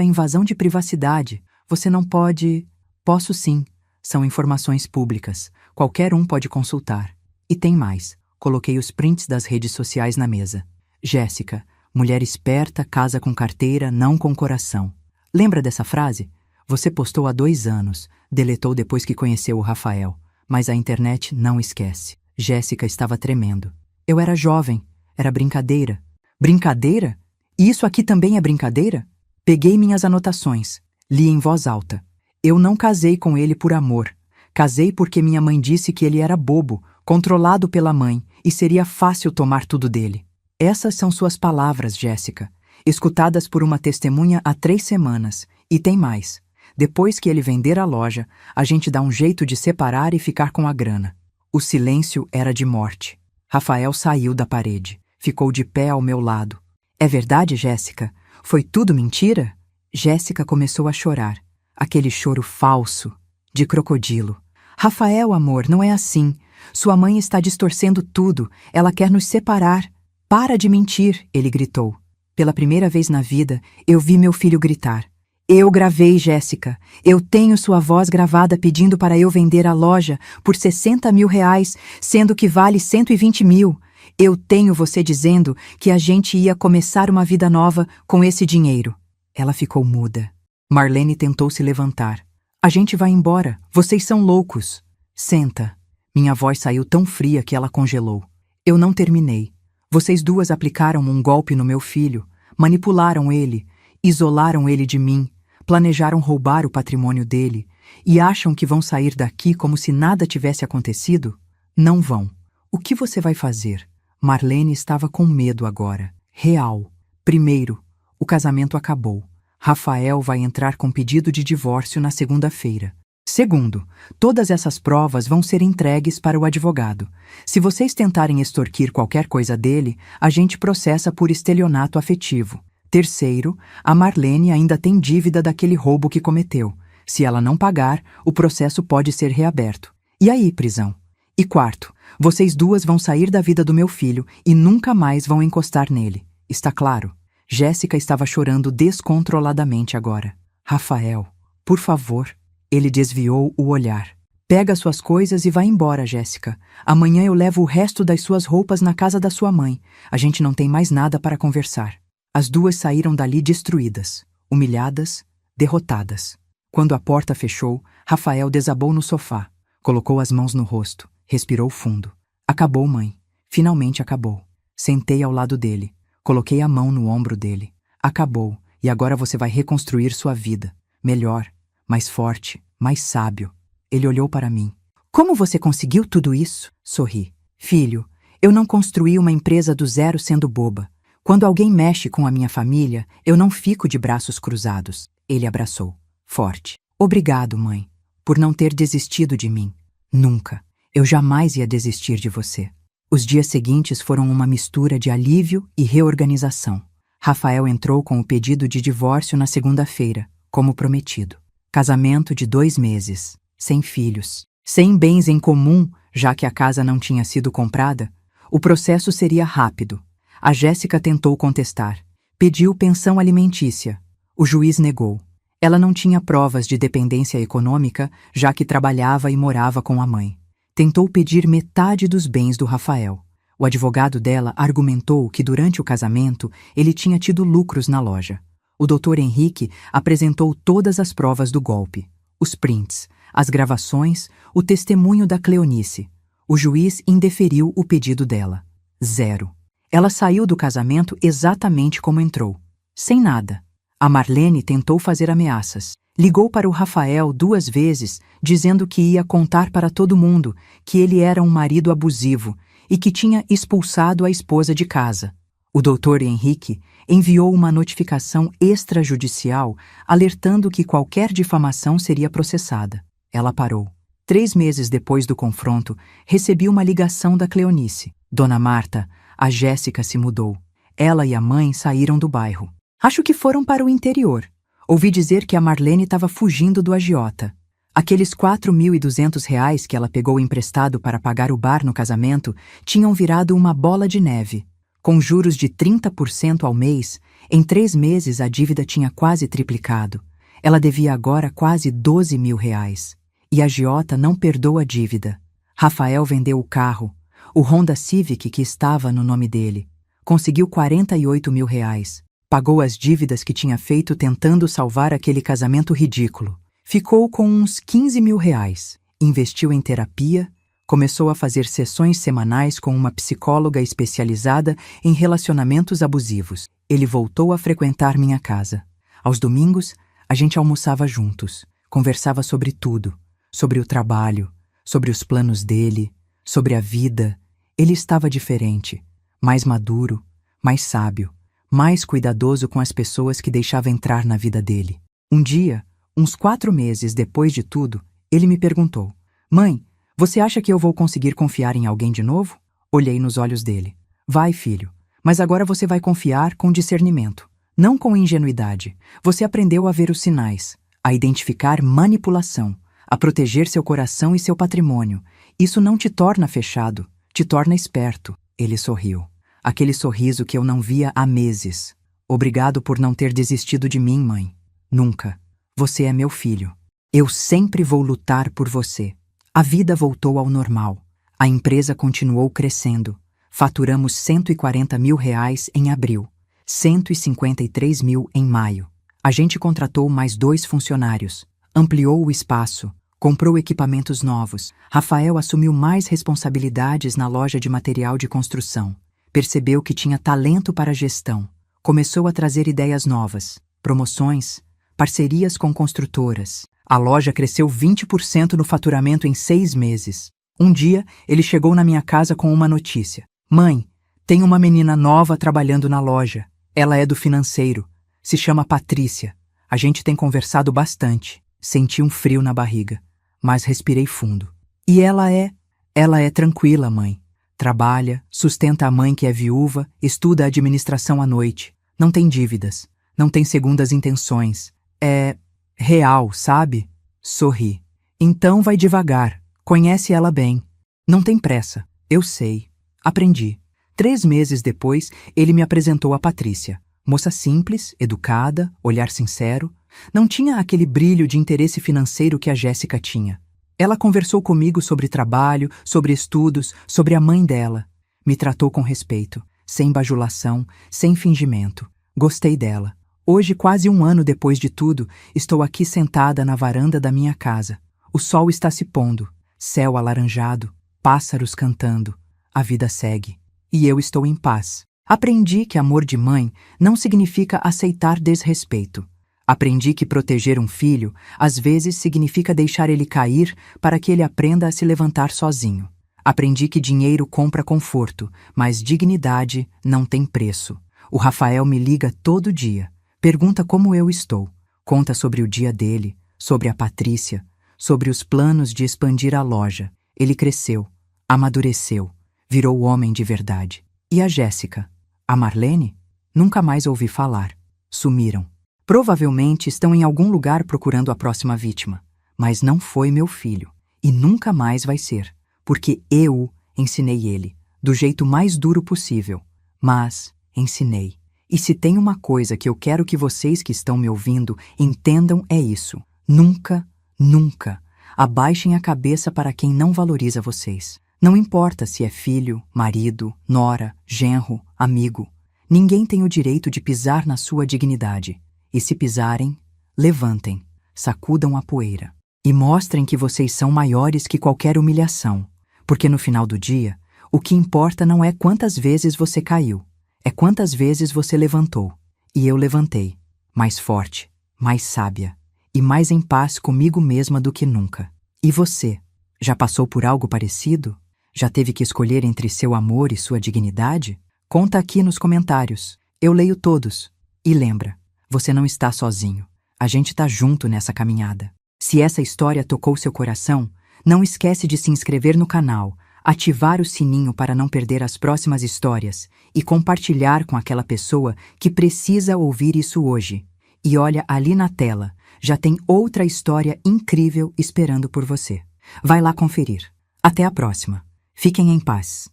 invasão de privacidade. Você não pode... Posso sim. São informações públicas. Qualquer um pode consultar. E tem mais. Coloquei os prints das redes sociais na mesa. Jéssica, mulher esperta, casa com carteira, não com coração. Lembra dessa frase? Você postou há 2 anos, deletou depois que conheceu o Rafael, mas a internet não esquece. Jéssica estava tremendo. Eu era jovem, era brincadeira. Brincadeira? E isso aqui também é brincadeira? Peguei minhas anotações, li em voz alta. Eu não casei com ele por amor. Casei porque minha mãe disse que ele era bobo, controlado pela mãe, e seria fácil tomar tudo dele. Essas são suas palavras, Jéssica, escutadas por uma testemunha há 3 semanas. E tem mais. Depois que ele vender a loja, a gente dá um jeito de separar e ficar com a grana. O silêncio era de morte. Rafael saiu da parede. Ficou de pé ao meu lado. É verdade, Jéssica? Foi tudo mentira? Jéssica começou a chorar. Aquele choro falso, de crocodilo. Rafael, amor, não é assim. Sua mãe está distorcendo tudo. Ela quer nos separar. Para de mentir, ele gritou. Pela primeira vez na vida, eu vi meu filho gritar. Eu gravei, Jéssica. Eu tenho sua voz gravada pedindo para eu vender a loja por 60 mil reais, sendo que vale 120 mil. Eu tenho você dizendo que a gente ia começar uma vida nova com esse dinheiro. Ela ficou muda. Marlene tentou se levantar. A gente vai embora. Vocês são loucos. Senta. Minha voz saiu tão fria que ela congelou. Eu não terminei. Vocês duas aplicaram um golpe no meu filho, manipularam ele, isolaram ele de mim, planejaram roubar o patrimônio dele e acham que vão sair daqui como se nada tivesse acontecido? Não vão. O que você vai fazer? Marlene estava com medo agora. Real. Primeiro, o casamento acabou. Rafael vai entrar com pedido de divórcio na segunda-feira. Segundo, todas essas provas vão ser entregues para o advogado. Se vocês tentarem extorquir qualquer coisa dele, a gente processa por estelionato afetivo. Terceiro, a Marlene ainda tem dívida daquele roubo que cometeu. Se ela não pagar, o processo pode ser reaberto. E aí, prisão? E quarto, vocês duas vão sair da vida do meu filho e nunca mais vão encostar nele. Está claro? Jéssica estava chorando descontroladamente agora. Rafael, por favor. Ele desviou o olhar. Pega suas coisas e vai embora, Jéssica. Amanhã eu levo o resto das suas roupas na casa da sua mãe. A gente não tem mais nada para conversar. As duas saíram dali destruídas, humilhadas, derrotadas. Quando a porta fechou, Rafael desabou no sofá, colocou as mãos no rosto, respirou fundo. Acabou, mãe. Finalmente acabou. Sentei ao lado dele, coloquei a mão no ombro dele. Acabou, e agora você vai reconstruir sua vida. Melhor, mais forte, mais sábio. Ele olhou para mim. Como você conseguiu tudo isso? Sorri. Filho, eu não construí uma empresa do zero sendo boba. Quando alguém mexe com a minha família, eu não fico de braços cruzados. Ele abraçou, forte. Obrigado, mãe, por não ter desistido de mim. Nunca. Eu jamais ia desistir de você. Os dias seguintes foram uma mistura de alívio e reorganização. Rafael entrou com o pedido de divórcio na segunda-feira, como prometido. Casamento de 2 meses, sem filhos, sem bens em comum, já que a casa não tinha sido comprada. O processo seria rápido. A Jéssica tentou contestar. Pediu pensão alimentícia. O juiz negou. Ela não tinha provas de dependência econômica, já que trabalhava e morava com a mãe. Tentou pedir metade dos bens do Rafael. O advogado dela argumentou que durante o casamento ele tinha tido lucros na loja. O Dr. Henrique apresentou todas as provas do golpe. Os prints, as gravações, o testemunho da Cleonice. O juiz indeferiu o pedido dela. 0. Ela saiu do casamento exatamente como entrou. Sem nada. A Marlene tentou fazer ameaças. Ligou para o Rafael 2 vezes, dizendo que ia contar para todo mundo que ele era um marido abusivo e que tinha expulsado a esposa de casa. O Dr. Henrique enviou uma notificação extrajudicial alertando que qualquer difamação seria processada. Ela parou. 3 meses depois do confronto, recebi uma ligação da Cleonice. Dona Marta, a Jéssica se mudou. Ela e a mãe saíram do bairro. Acho que foram para o interior. Ouvi dizer que a Marlene estava fugindo do agiota. Aqueles R$ 4.200 que ela pegou emprestado para pagar o bar no casamento tinham virado uma bola de neve. Com juros de 30% ao mês, em 3 meses a dívida tinha quase triplicado. Ela devia agora quase R$ 12.000. E a agiota não perdoa a dívida. Rafael vendeu o carro, o Honda Civic que estava no nome dele. Conseguiu R$ 48.000. Pagou as dívidas que tinha feito tentando salvar aquele casamento ridículo. Ficou com uns R$ 15.000. Investiu em terapia, começou a fazer sessões semanais com uma psicóloga especializada em relacionamentos abusivos. Ele voltou a frequentar minha casa. Aos domingos, a gente almoçava juntos, conversava sobre tudo, sobre o trabalho, sobre os planos dele, sobre a vida. Ele estava diferente, mais maduro, mais sábio, mais cuidadoso com as pessoas que deixava entrar na vida dele. Um dia, uns 4 meses depois de tudo, ele me perguntou: Mãe, você acha que eu vou conseguir confiar em alguém de novo? Olhei nos olhos dele. Vai, filho, mas agora você vai confiar com discernimento, não com ingenuidade. Você aprendeu a ver os sinais, a identificar manipulação, a proteger seu coração e seu patrimônio. Isso não te torna fechado, te torna esperto. Ele sorriu. Aquele sorriso que eu não via há meses. Obrigado por não ter desistido de mim, mãe. Nunca. Você é meu filho. Eu sempre vou lutar por você. A vida voltou ao normal. A empresa continuou crescendo. Faturamos R$ 140.000 em abril, 153 mil em maio. A gente contratou mais 2 funcionários, ampliou o espaço, comprou equipamentos novos. Rafael assumiu mais responsabilidades na loja de material de construção. Percebeu que tinha talento para a gestão. Começou a trazer ideias novas, promoções, parcerias com construtoras. A loja cresceu 20% no faturamento em 6 meses. Um dia, ele chegou na minha casa com uma notícia. Mãe, tem uma menina nova trabalhando na loja. Ela é do financeiro. Se chama Patrícia. A gente tem conversado bastante. Senti um frio na barriga, mas respirei fundo. E ela é tranquila, mãe. Trabalha, sustenta a mãe que é viúva, estuda administração à noite. Não tem dívidas, não tem segundas intenções. É real, sabe? Sorri. Então vai devagar, conhece ela bem. Não tem pressa, eu sei. Aprendi. 3 meses depois, ele me apresentou a Patrícia. Moça simples, educada, olhar sincero. Não tinha aquele brilho de interesse financeiro que a Jéssica tinha. Ela conversou comigo sobre trabalho, sobre estudos, sobre a mãe dela. Me tratou com respeito, sem bajulação, sem fingimento. Gostei dela. Hoje, quase um ano depois de tudo, estou aqui sentada na varanda da minha casa. O sol está se pondo, céu alaranjado, pássaros cantando. A vida segue. E eu estou em paz. Aprendi que amor de mãe não significa aceitar desrespeito. Aprendi que proteger um filho, às vezes, significa deixar ele cair para que ele aprenda a se levantar sozinho. Aprendi que dinheiro compra conforto, mas dignidade não tem preço. O Rafael me liga todo dia. Pergunta como eu estou. Conta sobre o dia dele, sobre a Patrícia, sobre os planos de expandir a loja. Ele cresceu, amadureceu, virou homem de verdade. E a Jéssica? A Marlene? Nunca mais ouvi falar. Sumiram. Provavelmente estão em algum lugar procurando a próxima vítima. Mas não foi meu filho. E nunca mais vai ser. Porque eu ensinei ele, do jeito mais duro possível. Mas ensinei. E se tem uma coisa que eu quero que vocês que estão me ouvindo entendam é isso. Nunca, nunca abaixem a cabeça para quem não valoriza vocês. Não importa se é filho, marido, nora, genro, amigo. Ninguém tem o direito de pisar na sua dignidade. E se pisarem, levantem, sacudam a poeira. E mostrem que vocês são maiores que qualquer humilhação. Porque no final do dia, o que importa não é quantas vezes você caiu. É quantas vezes você levantou. E eu levantei, mais forte, mais sábia e mais em paz comigo mesma do que nunca. E você? Já passou por algo parecido? Já teve que escolher entre seu amor e sua dignidade? Conta aqui nos comentários. Eu leio todos. E lembra, você não está sozinho. A gente tá junto nessa caminhada. Se essa história tocou seu coração, não esquece de se inscrever no canal, ativar o sininho para não perder as próximas histórias e compartilhar com aquela pessoa que precisa ouvir isso hoje. E olha ali na tela, já tem outra história incrível esperando por você. Vai lá conferir. Até a próxima. Fiquem em paz.